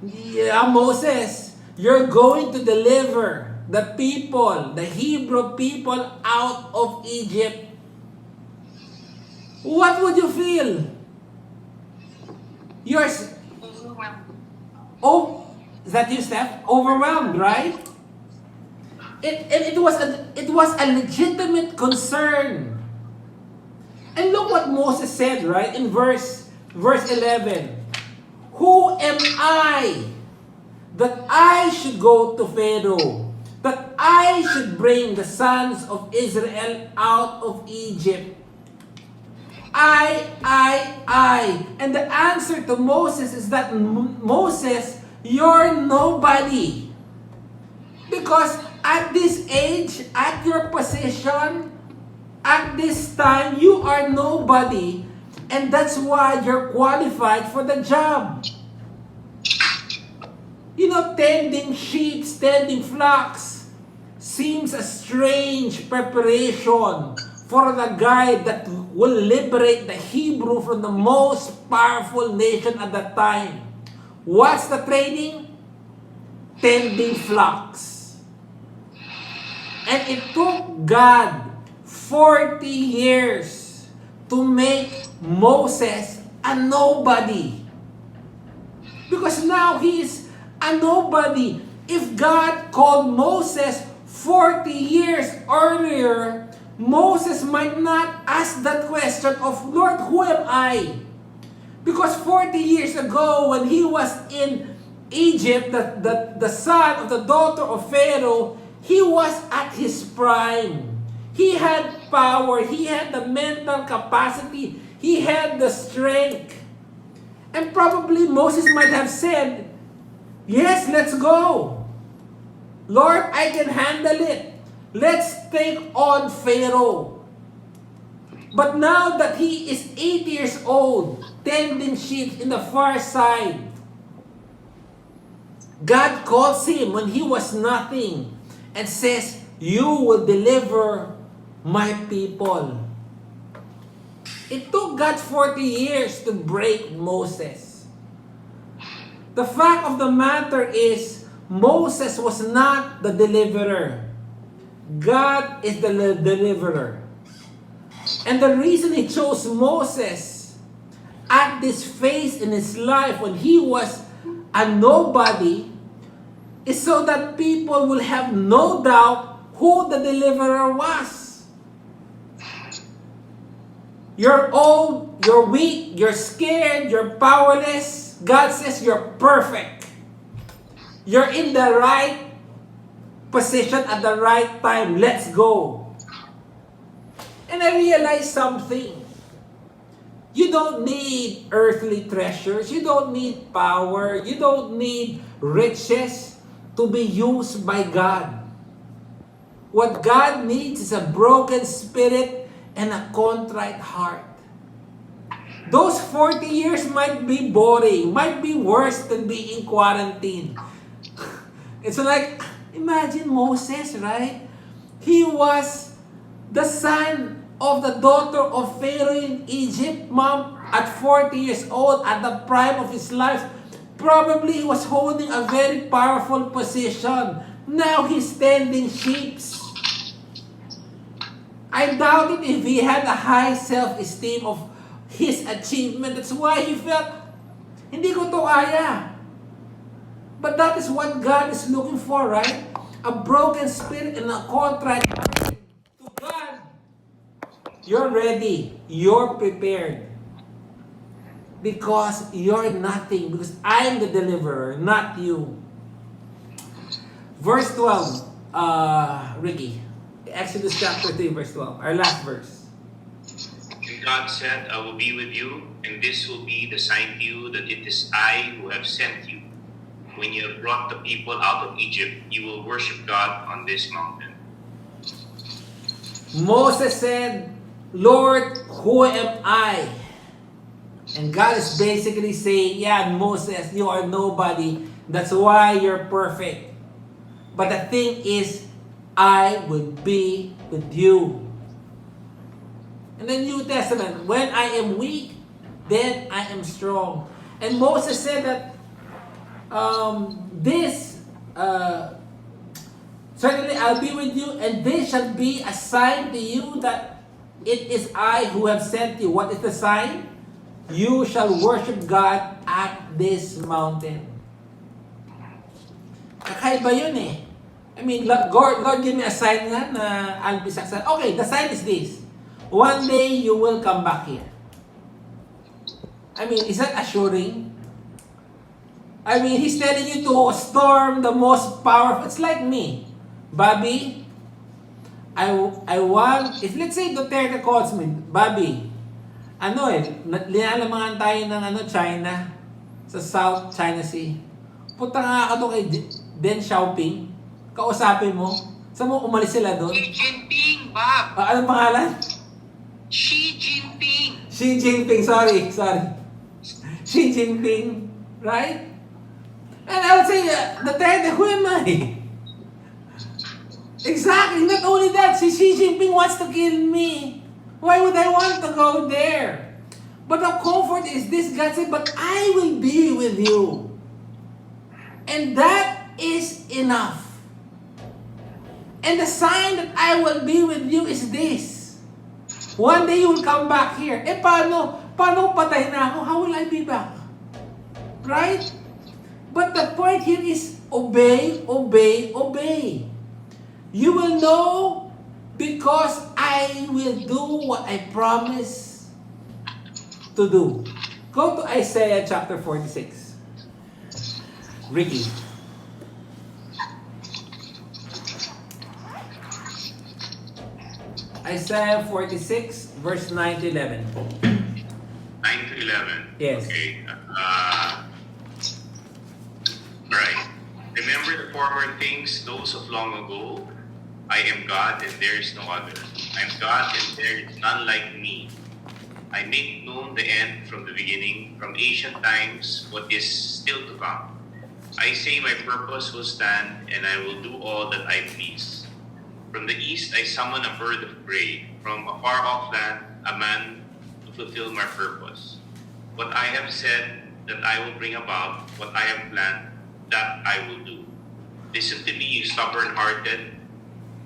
yeah, Moses, you're going to deliver the people, the Hebrew people out of Egypt. What would you feel? You're... Overwhelmed. Oh, is that you, Steph? Overwhelmed, right? It was a legitimate concern. And look what Moses said, right? In verse 11. Who am I that I should go to Pharaoh, that I should bring the sons of Israel out of Egypt? I. And the answer to Moses is that Moses, you're nobody. Because at this age, at your position, at this time, you are nobody. And that's why you're qualified for the job. You know, tending sheep, tending flocks seems a strange preparation for the guy that will liberate the Hebrew from the most powerful nation at that time. What's the training? Tending flocks. And it took God 40 years to make Moses a nobody. Because now he is a nobody. If God called Moses 40 years earlier, Moses might not ask that question of, Lord, who am I? Because 40 years ago, when he was in Egypt, the son of the daughter of Pharaoh, he was at his prime. He had power. He had the mental capacity. He had the strength. And probably Moses might have said, yes, let's go. Lord, I can handle it. Let's take on Pharaoh. But now that he is 8 years old, tending sheep in the far side, God calls him when he was nothing and says, you will deliver my people. It took God 40 years to break Moses. The fact of the matter is, Moses was not the deliverer. God is the deliverer. And the reason he chose Moses at this phase in his life when he was a nobody is so that people will have no doubt who the deliverer was. You're old, you're weak, you're scared, you're powerless. God says you're perfect. You're in the right position at the right time. Let's go. And I realized something. You don't need earthly treasures. You don't need power. You don't need riches to be used by God. What God needs is a broken spirit and a contrite heart. Those 40 years might be boring, might be worse than being quarantined. It's like, imagine Moses, right? He was the son of the daughter of Pharaoh in Egypt. Mom, at 40 years old, at the prime of his life, probably he was holding a very powerful position. Now he's tending sheep. I doubt it if he had a high self-esteem of his achievement. That's why he felt, hindi ko to kaya. But that is what God is looking for, right? A broken spirit and a contrite heart. To God, you're ready. You're prepared. because you're nothing, because I'm the deliverer, not you. Verse 12, Ricky. Exodus chapter 3, verse 12. Our last verse. And God said, I will be with you, and this will be the sign to you that it is I who have sent you. When you have brought the people out of Egypt, you will worship God on this mountain. Moses said, Lord, who am I? And God is basically saying, yeah, Moses, you are nobody. That's why you're perfect. But the thing is, I will be with you. In the New Testament, when I am weak, then I am strong. And Moses said that certainly I'll be with you, and this shall be a sign to you that it is I who have sent you. What is the sign? You shall worship God at this mountain. Kakaiba yun eh. I mean, Lord give me a sign nga na I'll be successful. Okay, the sign is this. One day you will come back here. I mean, is that assuring? I mean, He's telling you to storm the most powerful. It's like me. Bobby, I want, if let's say Duterte calls me, Bobby, linalamangan tayo ng China, sa South China Sea. Punta nga ako doon kay Deng Xiaoping, kausapin mo, saan mo umalis sila doon? Xi Jinping, Bob. Anong pangalan? Xi Jinping. Xi Jinping, sorry. Xi Jinping, right? And I would say, Duterte, who am I? Exactly, not only that, si Xi Jinping wants to kill me. Why would I want to go there? But the comfort is this, God said, but I will be with you. And that is enough. And the sign that I will be with you is this. One day you will come back here. Paano patay na ako? How will I be back? Right? But the point here is obey, obey, obey. You will know because I will do what I promise to do. Go to Isaiah chapter 46. Ricky. Isaiah 46, verse 9 to 11. 9 to 11. Yes. Okay. Right. Remember the former things, those of long ago. I am God and there is no other. I am God and there is none like me. I make known the end from the beginning, from ancient times, what is still to come. I say my purpose will stand and I will do all that I please. From the east I summon a bird of prey, from a far off land a man to fulfill my purpose. What I have said that I will bring about, what I have planned, that I will do. Listen to me, you stubborn-hearted,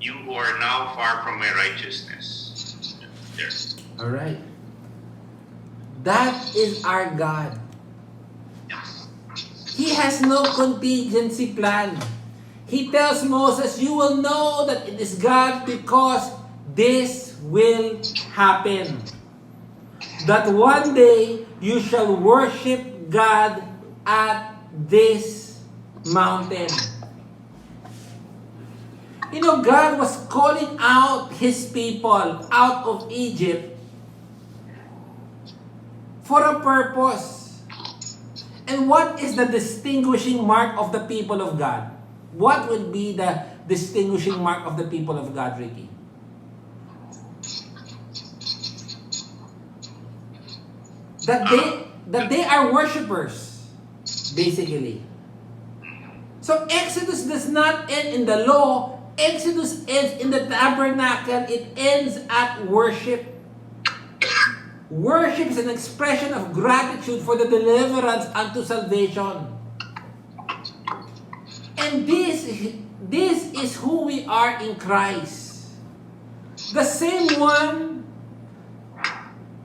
you who are now far from my righteousness. There. All right. That is our God. Yes. He has no contingency plan. He tells Moses, you will know that it is God because this will happen. That one day you shall worship God at this mountain. You know, God was calling out His people out of Egypt for a purpose. And what is the distinguishing mark of the people of God? What would be the distinguishing mark of the people of God, Ricky? That they are worshipers, basically. So Exodus does not end in the law. Exodus ends in the tabernacle. It ends at worship. Worship is an expression of gratitude for the deliverance unto salvation. And this is who we are in Christ. The same one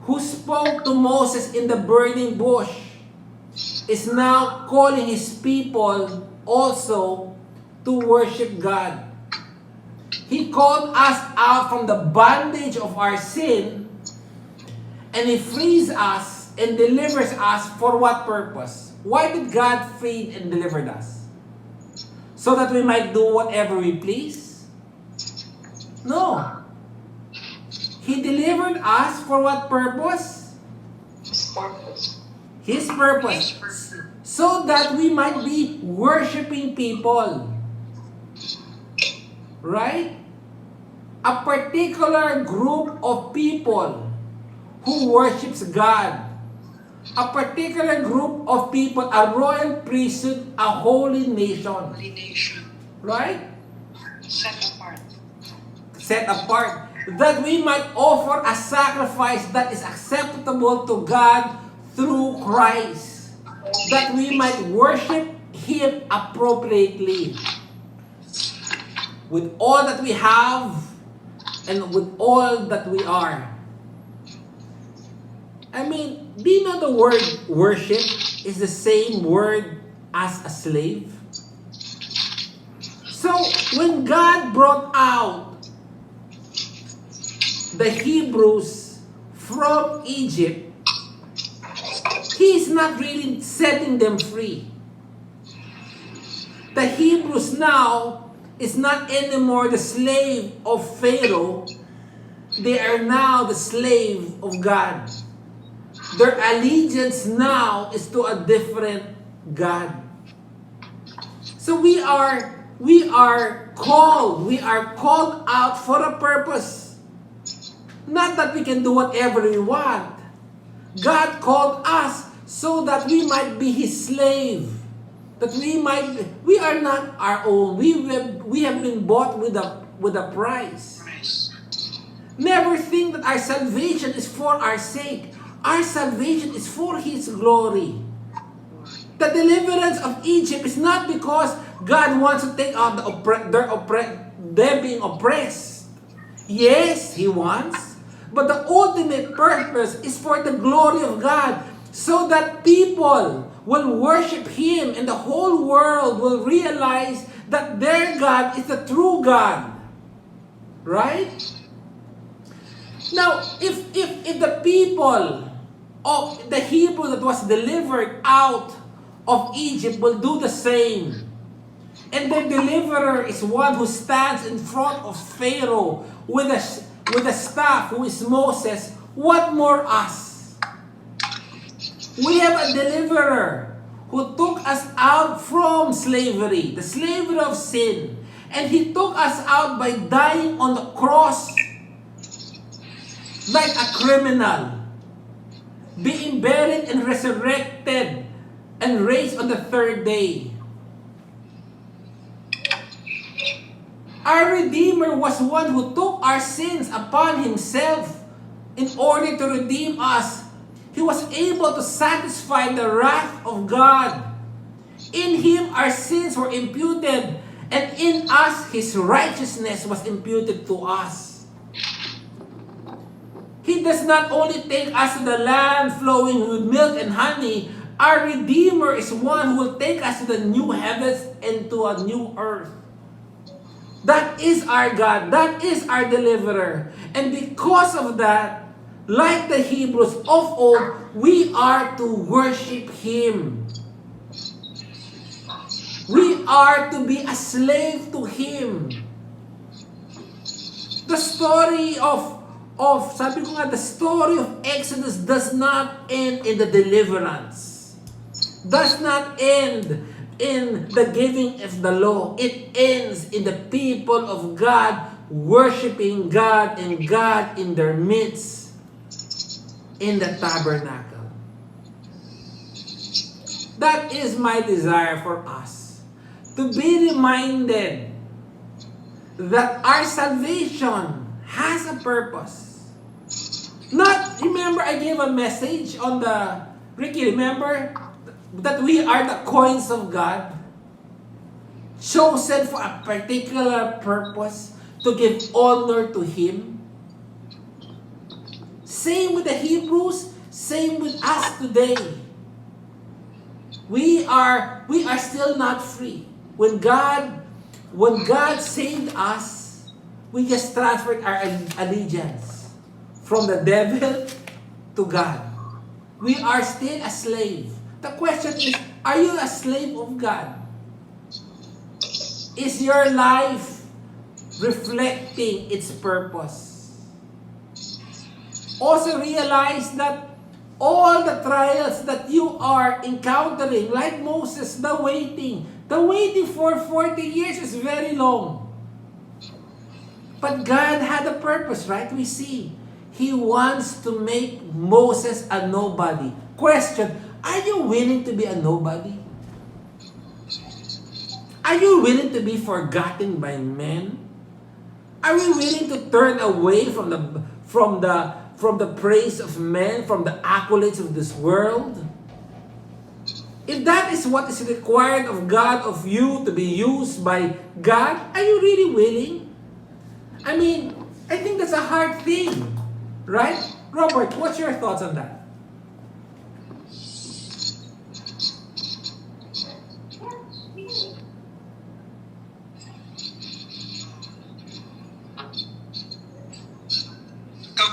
who spoke to Moses in the burning bush is now calling his people also to worship God. He called us out from the bondage of our sin, and He frees us us and delivers us for what purpose? Why did God free and delivered us? So that we might do whatever we please? No. He delivered us for what purpose? His purpose. So that we might be worshiping people. Right? A particular group of people who worships God. A particular group of people, a royal priesthood, a holy nation. Holy nation. Right? Set apart. Set apart. That we might offer a sacrifice that is acceptable to God through Christ. That we might worship Him appropriately. With all that we have and with all that we are. I mean, do you know the word worship is the same word as a slave? So, when God brought out the Hebrews from Egypt, He's not really setting them free. The Hebrews now is not anymore the slave of Pharaoh. They are now the slave of God. Their allegiance now is to a different God. So we are called out for a purpose. Not that we can do whatever we want. God called us so that we might be His slave. That we are not our own. We have been bought with a price. Never think that our salvation is for our sake. Our salvation is for His glory. The deliverance of Egypt is not because God wants to take out them being oppressed. Yes, He wants. But the ultimate purpose is for the glory of God. So that people will worship Him and the whole world will realize that their God is the true God. Right? Now, if the people of the Hebrew that was delivered out of Egypt will do the same, and the deliverer is one who stands in front of Pharaoh with a staff who is Moses, what more us? We have a deliverer who took us out from slavery, the slavery of sin, and He took us out by dying on the cross like a criminal, being buried and resurrected and raised on the third day. Our Redeemer was one who took our sins upon Himself in order to redeem us. He was able to satisfy the wrath of God. In Him our sins were imputed, and in us His righteousness was imputed to us. He does not only take us to the land flowing with milk and honey. Our Redeemer is one who will take us to the new heavens and to a new earth. That is our God. That is our deliverer. And because of that, like the Hebrews of old, we are to worship Him. We are to be a slave to Him. The story of the story of Exodus does not end in the deliverance. Does not end in the giving of the law. It ends in the people of God worshiping God and God in their midst in the tabernacle. That is my desire for us, to be reminded that our salvation has a purpose. Remember I gave a message on Ricky, remember that we are the coins of God, chosen for a particular purpose, to give honor to Him. Same with the Hebrews, same with us today. We are still not free. When God saved us, we just transferred our allegiance from the devil to God. We are still a slave. The question is, are you a slave of God? Is your life reflecting its purpose? Also realize that all the trials that you are encountering, like Moses, the waiting for 40 years is very long. But God had a purpose, right? We see. He wants to make Moses a nobody. Question, are you willing to be a nobody? Are you willing to be forgotten by men? Are we willing to turn away from the praise of men, from the accolades of this world? If that is what is required of God, of you to be used by God, are you really willing? I mean, I think that's a hard thing, right? Robert, what's your thoughts on that?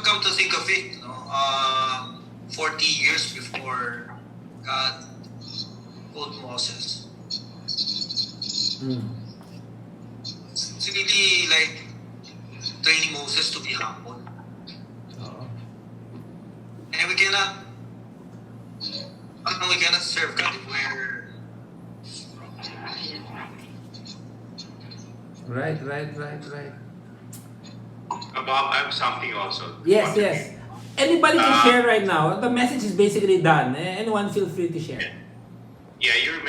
Come to think of it, 40 years before God called Moses. It's really like training Moses to be humble. And we cannot serve God if we're Right. Bob, I have something also. Yes. Anybody can share right now. The message is basically done. Anyone feel free to share. Yeah, you remember